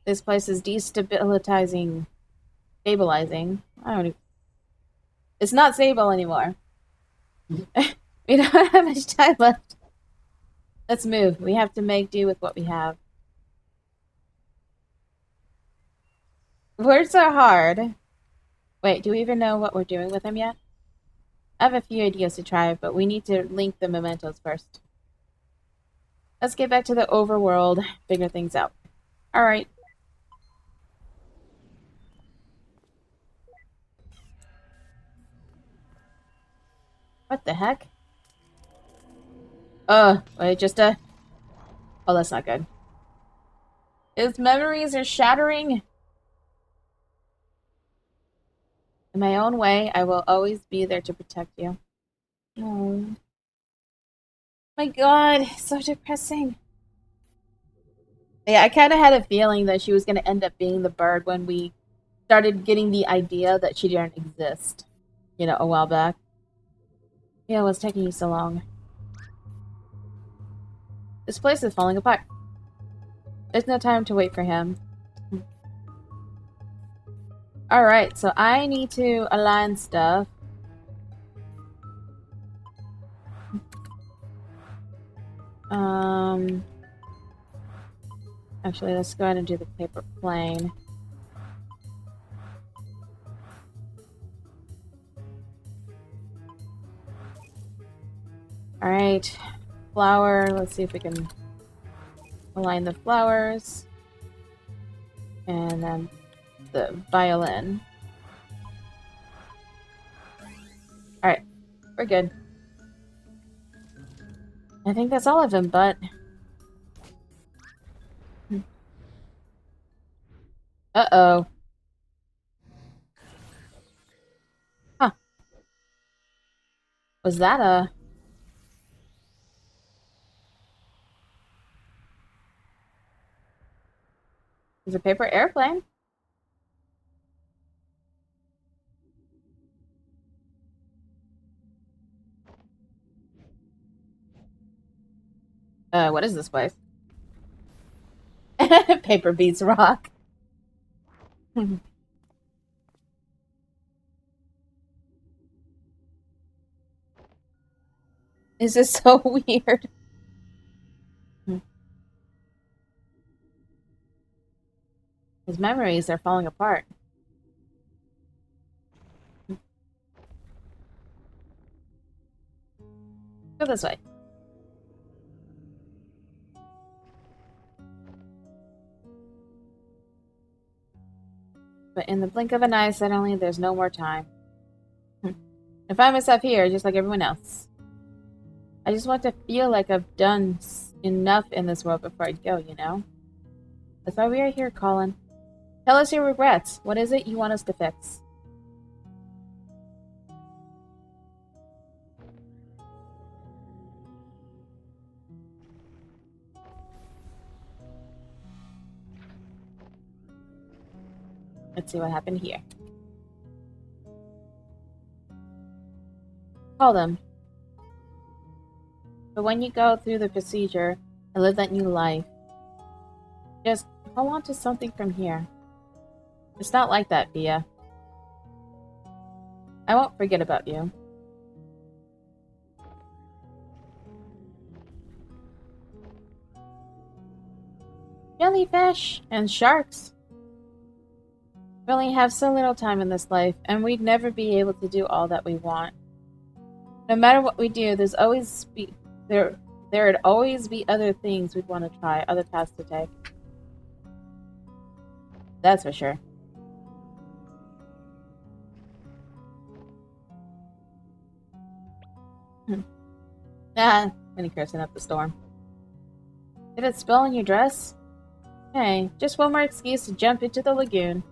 This place is destabilizing. Stabilizing. I don't even... It's not stable anymore. We don't have much time left. Let's move. We have to make do with what we have. Words are hard. Wait, do we even know what we're doing with them yet? I have a few ideas to try, but we need to link the mementos first. Let's get back to the overworld, figure things out. Alright. What the heck? Wait, Oh, that's not good. His memories are shattering. In my own way, I will always be there to protect you. Oh. My god, so depressing. Yeah, I kind of had a feeling that she was going to end up being the bird when we started getting the idea that she didn't exist, a while back. Yeah, what's taking you so long? This place is falling apart. There's no time to wait for him. Alright, so I need to align stuff. Actually, let's go ahead and do the paper plane. Alright, flower. Let's see if we can align the flowers. And then the violin. Alright, we're good. I think that's all of them, but... Uh-oh. Huh. Was that a... Is a paper airplane? What is this place? Paper beats rock. This is so weird. His memories are falling apart. Go this way. But in the blink of an eye, suddenly there's no more time. I find myself here, just like everyone else. I just want to feel like I've done enough in this world before I go, you know? That's why we are here, Colin. Tell us your regrets. What is it you want us to fix? Let's see what happened here. Call them. But when you go through the procedure and live that new life, just hold on to something from here. It's not like that, Bia. I won't forget about you. Jellyfish and sharks. We only have so little time in this life, and we'd never be able to do all that we want. No matter what we do, there'd always be other things we'd want to try, other paths to take. That's for sure. Ah, Minnie cursing up the storm. Did it spill on your dress? Hey, just one more excuse to jump into the lagoon.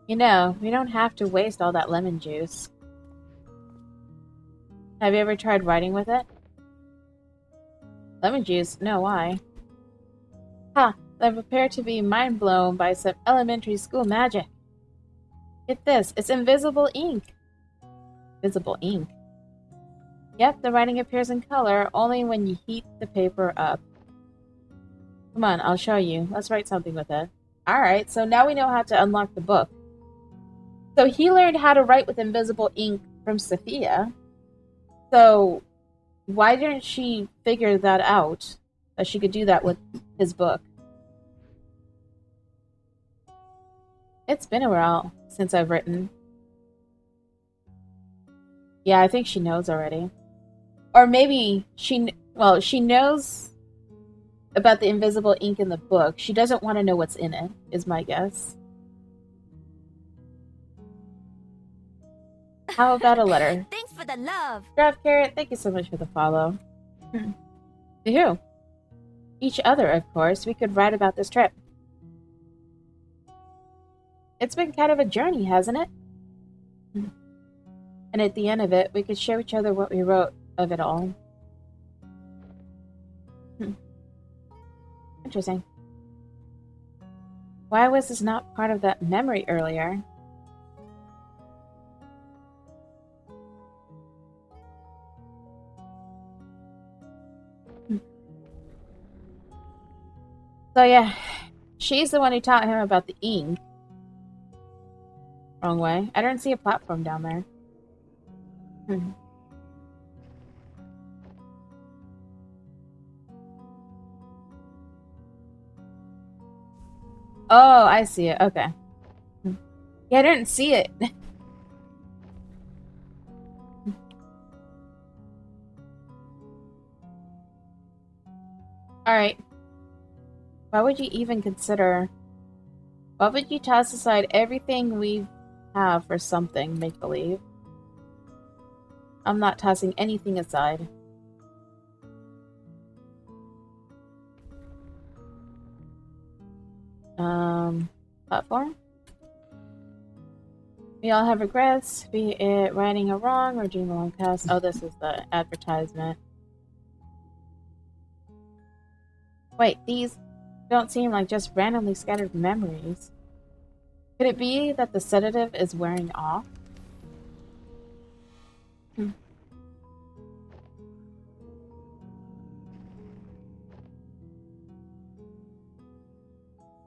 You know, we don't have to waste all that lemon juice. Have you ever tried writing with it? Lemon juice? No, why? Ha! I'm prepared to be mind blown by some elementary school magic. Get this, it's invisible ink. Visible ink? Yep, the writing appears in color only when you heat the paper up. Come on, I'll show you. Let's write something with it. Alright, so now we know how to unlock the book. So he learned how to write with invisible ink from Sophia. So why didn't she figure that out? That she could do that with his book? It's been a while since I've written. Yeah, I think she knows already. Or maybe she knows about the invisible ink in the book. She doesn't want to know what's in it, is my guess. How about a letter? Thanks for the love. Draft Carrot, thank you so much for the follow. To who? Each other, of course. We could write about this trip. It's been kind of a journey, hasn't it? And at the end of it, we could show each other what we wrote of it all. Interesting. Why was this not part of that memory earlier? So yeah, she's the one who taught him about the ink. Wrong way. I don't see a platform down there. Oh, I see it. Okay. Yeah, I didn't see it. Alright. Why would you even consider... Why would you toss aside everything we have for something make-believe? I'm not tossing anything aside. Platform? We all have regrets, be it righting a wrong or doing a long cast. Oh, this is the advertisement. Wait, these don't seem like just randomly scattered memories. Could it be that the sedative is wearing off?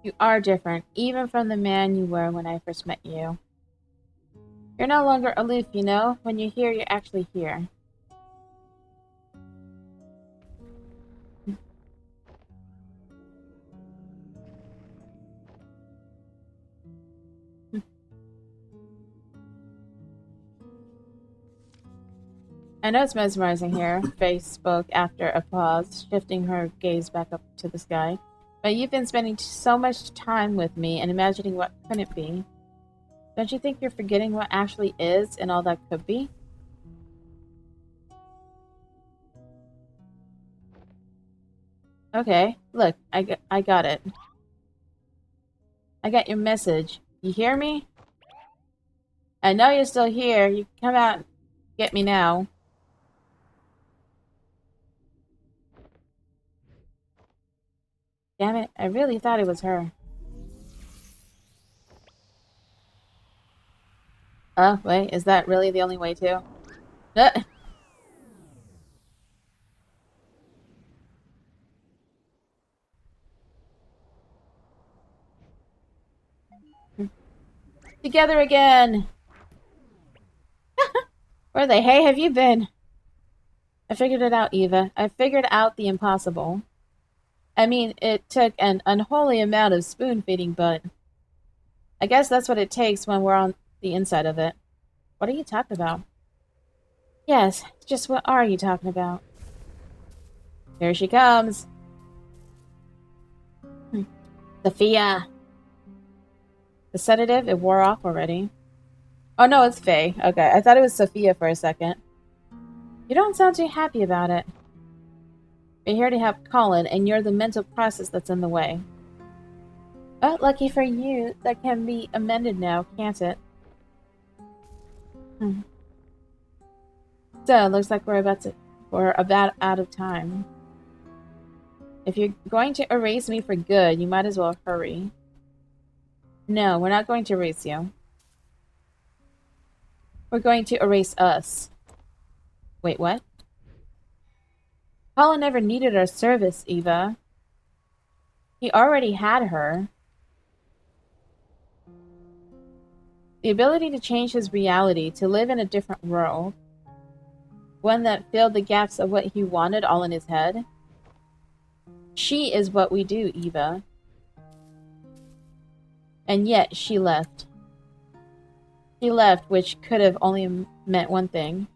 You are different, even from the man you were when I first met you. You're no longer aloof, you know? When you're here, you're actually here. I know it's mesmerizing here, Faith spoke after a pause, shifting her gaze back up to the sky. But you've been spending so much time with me and imagining what couldn't be. Don't you think you're forgetting what actually is and all that could be? Okay, look, I got it. I got your message. You hear me? I know you're still here. You can come out and get me now. Damn it, I really thought it was her. Wait, is that really the only way to? Uh, Together again! Where the hey have you been? I figured it out, Eva. I figured out the impossible. I mean, it took an unholy amount of spoon feeding, but I guess that's what it takes when we're on the inside of it. What are you talking about? Yes, just what are you talking about? Here she comes. Sophia. The sedative, it wore off already. Oh no, it's Faye. Okay, I thought it was Sophia for a second. You don't sound too happy about it. We're here to help Colin, and you're the mental process that's in the way. But lucky for you, that can be amended now, can't it? So, looks like we're about out of time. If you're going to erase me for good, you might as well hurry. No, we're not going to erase you. We're going to erase us. Wait, what? Colin never needed our service, Eva. He already had her. The ability to change his reality, to live in a different world. One that filled the gaps of what he wanted all in his head. She is what we do, Eva. And yet, she left. She left, which could have only meant one thing.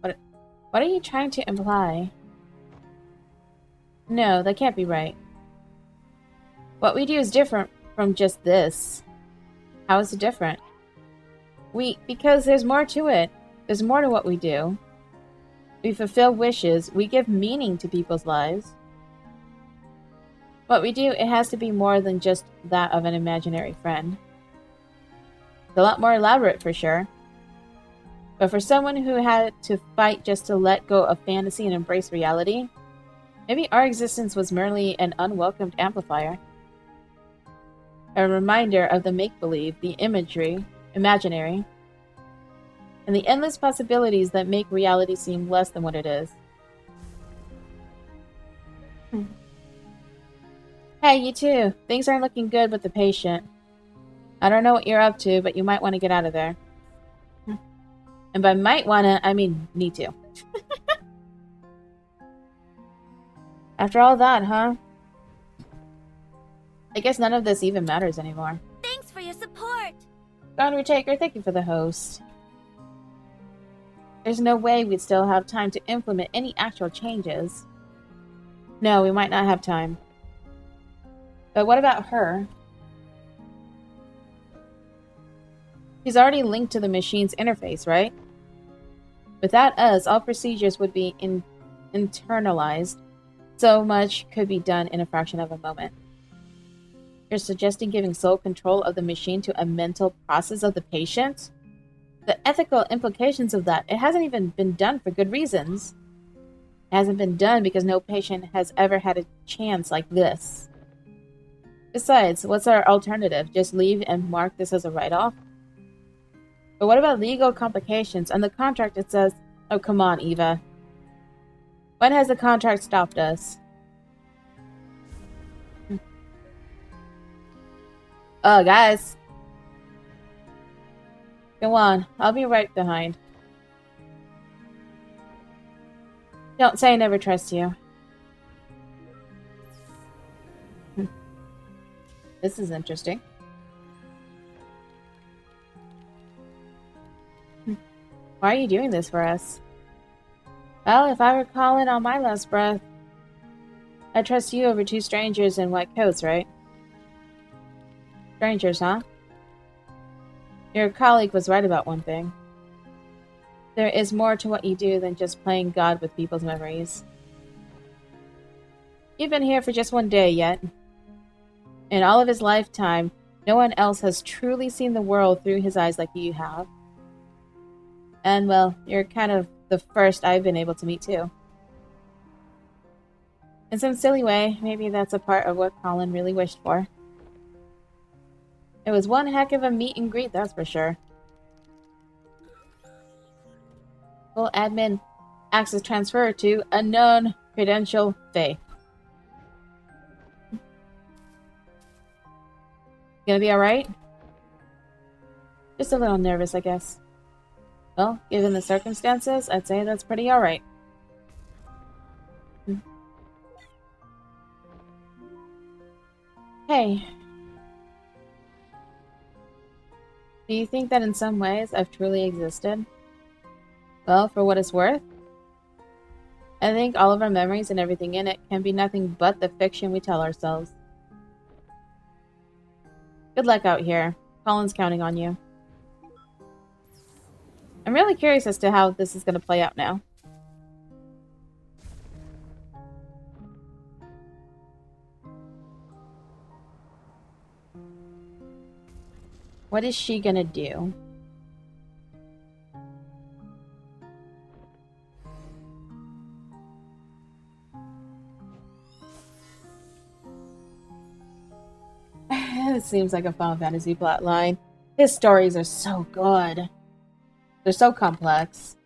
What are you trying to imply? No, that can't be right. What we do is different from just this. How is it different? Because there's more to it. There's more to what we do. We fulfill wishes. We give meaning to people's lives. What we do, it has to be more than just that of an imaginary friend. It's a lot more elaborate for sure. But for someone who had to fight just to let go of fantasy and embrace reality, maybe our existence was merely an unwelcomed amplifier. A reminder of the make-believe, the imaginary, and the endless possibilities that make reality seem less than what it is. Hey, you too. Things aren't looking good with the patient. I don't know what you're up to, but you might want to get out of there. And by might wanna, I mean need to. After all that, huh? I guess none of this even matters anymore. Thanks for your support! Boundary Taker, thank you for the host. There's no way we'd still have time to implement any actual changes. No, we might not have time. But what about her? She's already linked to the machine's interface, right? Without us, all procedures would be internalized. So much could be done in a fraction of a moment. You're suggesting giving sole control of the machine to a mental process of the patient? The ethical implications of that, it hasn't even been done for good reasons. It hasn't been done because no patient has ever had a chance like this. Besides, what's our alternative? Just leave and mark this as a write-off? But what about legal complications? On the contract it says... Oh, come on, Eva. When has the contract stopped us? Oh, guys. Go on. I'll be right behind. Don't say I never trust you. This is interesting. Why are you doing this for us? Well, if I were Colin on my last breath, I'd trust you over two strangers in white coats, right? Strangers, huh? Your colleague was right about one thing. There is more to what you do than just playing God with people's memories. You've been here for just one day yet. In all of his lifetime, no one else has truly seen the world through his eyes like you have. And, well, you're kind of the first I've been able to meet, too. In some silly way, maybe that's a part of what Colin really wished for. It was one heck of a meet and greet, that's for sure. Full admin access transfer to unknown credential Faye. Gonna be alright? Just a little nervous, I guess. Well, given the circumstances, I'd say that's pretty alright. Hey. Do you think that in some ways I've truly existed? Well, for what it's worth, I think all of our memories and everything in it can be nothing but the fiction we tell ourselves. Good luck out here. Colin's counting on you. I'm really curious as to how this is going to play out now. What is she going to do? It seems like a Final Fantasy plotline. His stories are so good. They're so complex.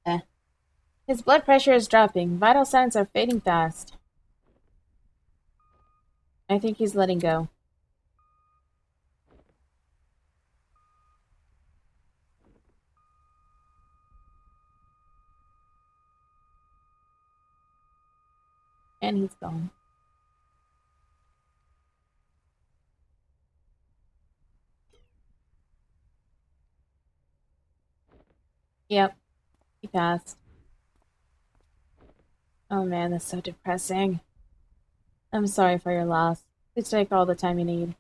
Eh. His blood pressure is dropping. Vital signs are fading fast. I think he's letting go. And he's gone. Yep, he passed. Oh man, that's so depressing. I'm sorry for your loss. Please take all the time you need.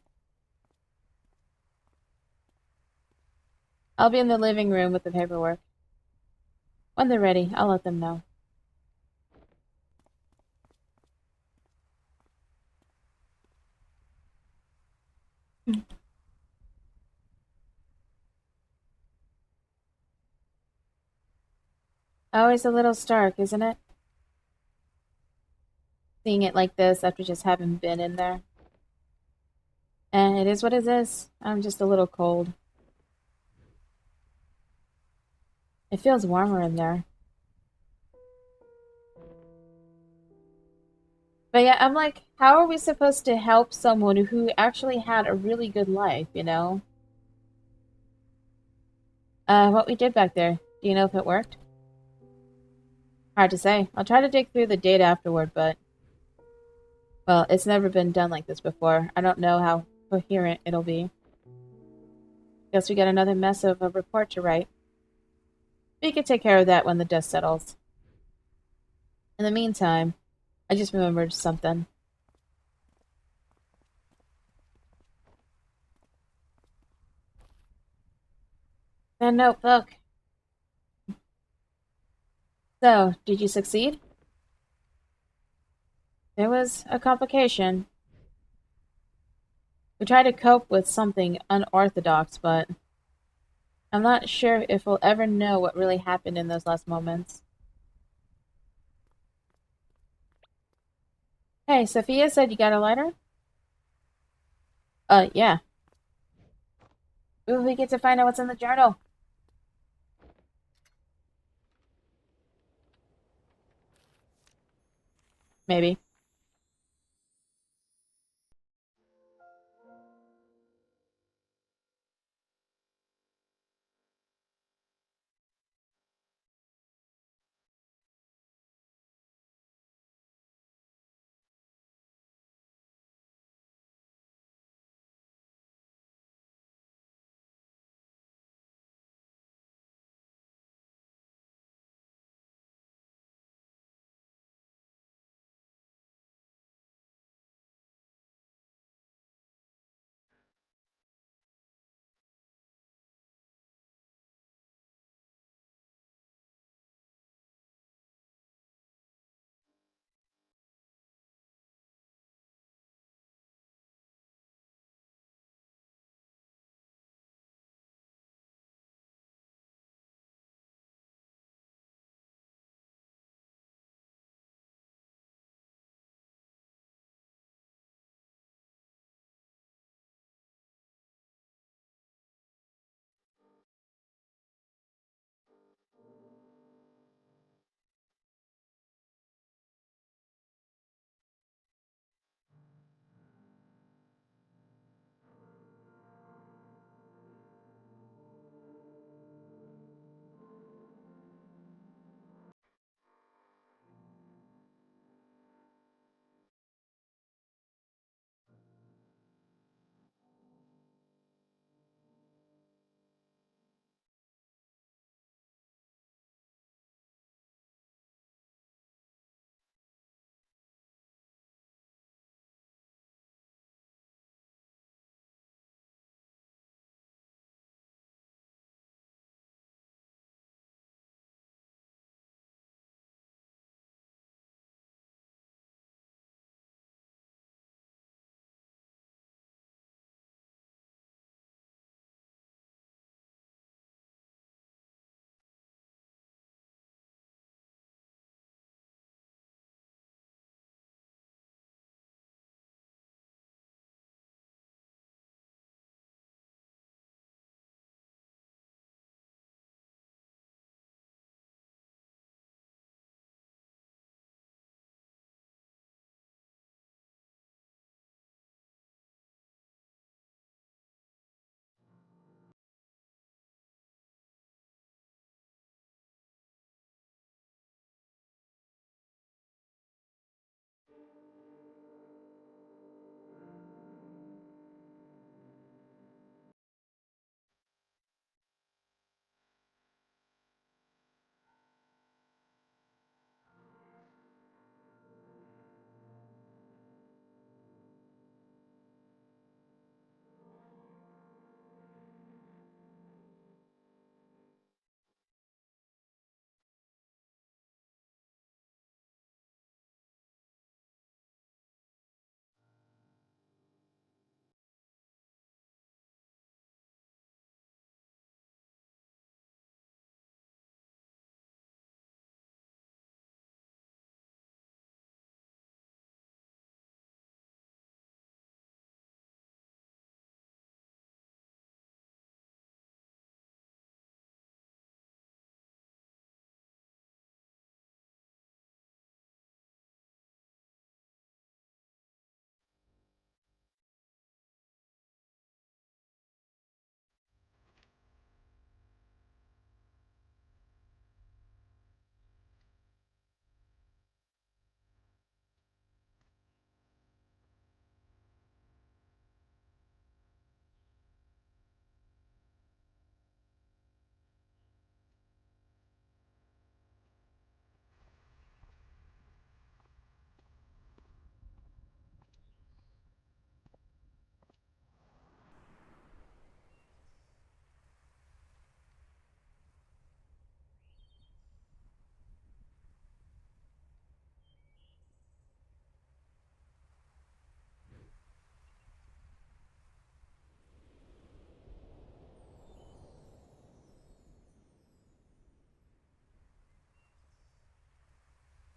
I'll be in the living room with the paperwork. When they're ready, I'll let them know. Always a little stark, isn't it? Seeing it like this after just having been in there. And it is what it is. I'm just a little cold. It feels warmer in there. But yeah, I'm like, how are we supposed to help someone who actually had a really good life, you know? What we did back there. Do you know if it worked? Hard to say. I'll try to dig through the data afterward, but... Well, it's never been done like this before. I don't know how coherent it'll be. Guess we got another mess of a report to write. We could take care of that when the dust settles. In the meantime, I just remembered something. A notebook. So, did you succeed? There was a complication. We tried to cope with something unorthodox, but I'm not sure if we'll ever know what really happened in those last moments. Hey, Sophia said you got a lighter? Yeah. Ooh, we get to find out what's in the journal. Maybe.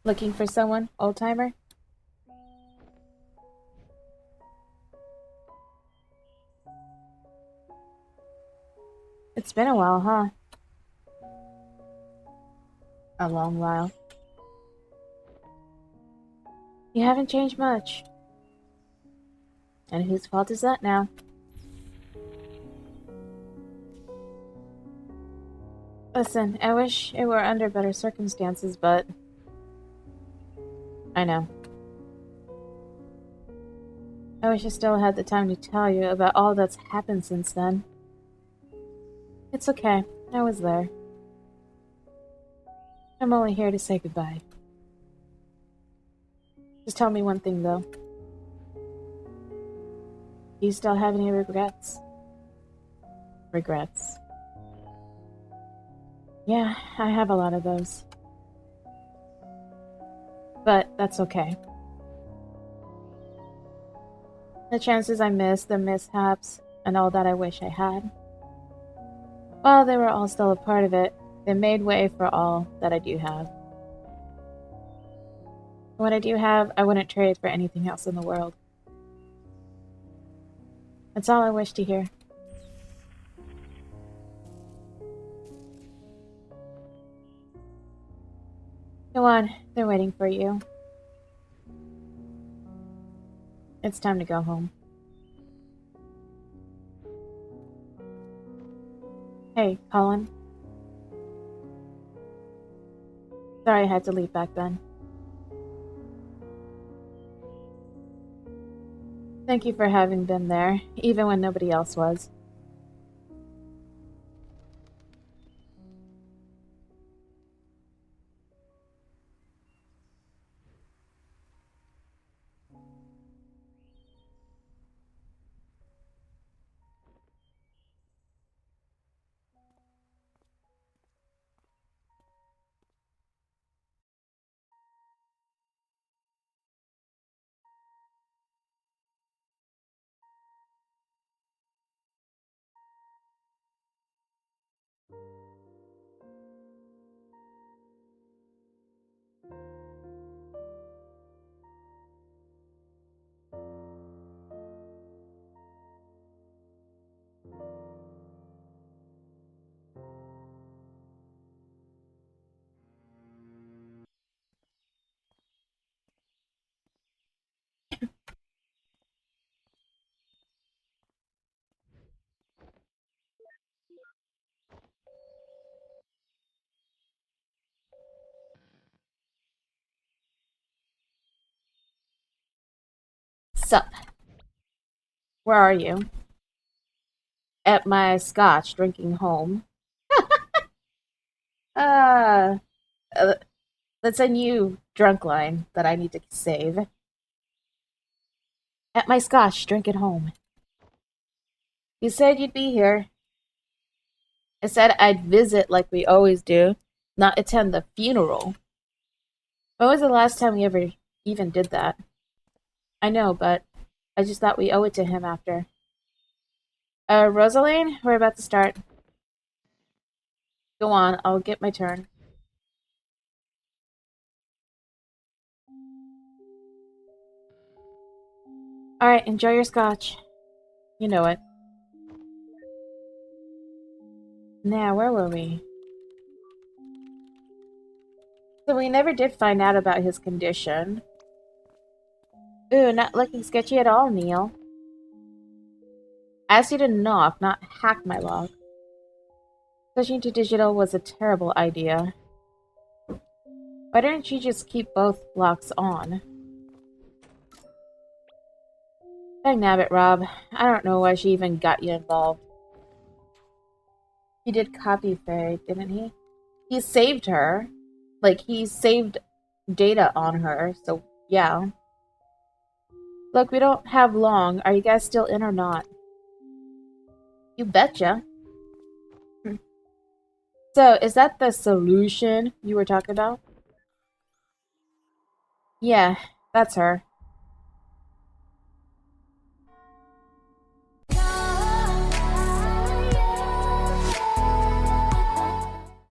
Looking for someone, old-timer? It's been a while, huh? A long while. You haven't changed much. And whose fault is that now? Listen, I wish it were under better circumstances, but... I know. I wish I still had the time to tell you about all that's happened since then. It's okay. I was there. I'm only here to say goodbye. Just tell me one thing, though. Do you still have any regrets? Regrets. Yeah, I have a lot of those. But that's okay. The chances I missed, the mishaps, and all that I wish I had. Well, they were all still a part of it. They made way for all that I do have. What I do have, I wouldn't trade for anything else in the world. That's all I wish to hear. Go on, they're waiting for you. It's time to go home. Hey, Colin. Sorry I had to leave back then. Thank you for having been there, even when nobody else was. Sup? Where are you? At my scotch, drinking home. Uh, uh, that's a new drunk line that I need to save. At my scotch, drink at home. You said you'd be here. I said I'd visit like we always do, not attend the funeral. When was the last time we ever even did that? I know, but I just thought we owe it to him after. Rosaline, we're about to start. Go on, I'll get my turn. Alright, enjoy your scotch. You know it. Now, where were we? So we never did find out about his condition. Ooh, not looking sketchy at all, Neil. Asked you to knock, not hack my lock. Switching to digital was a terrible idea. Why didn't you just keep both locks on? Dang-nabbit, Rob. I don't know why she even got you involved. He did copy Faye, didn't he? He saved her. Like, he saved data on her, so yeah. Look, we don't have long. Are you guys still in or not? You betcha. So, is that the solution you were talking about? Yeah, that's her.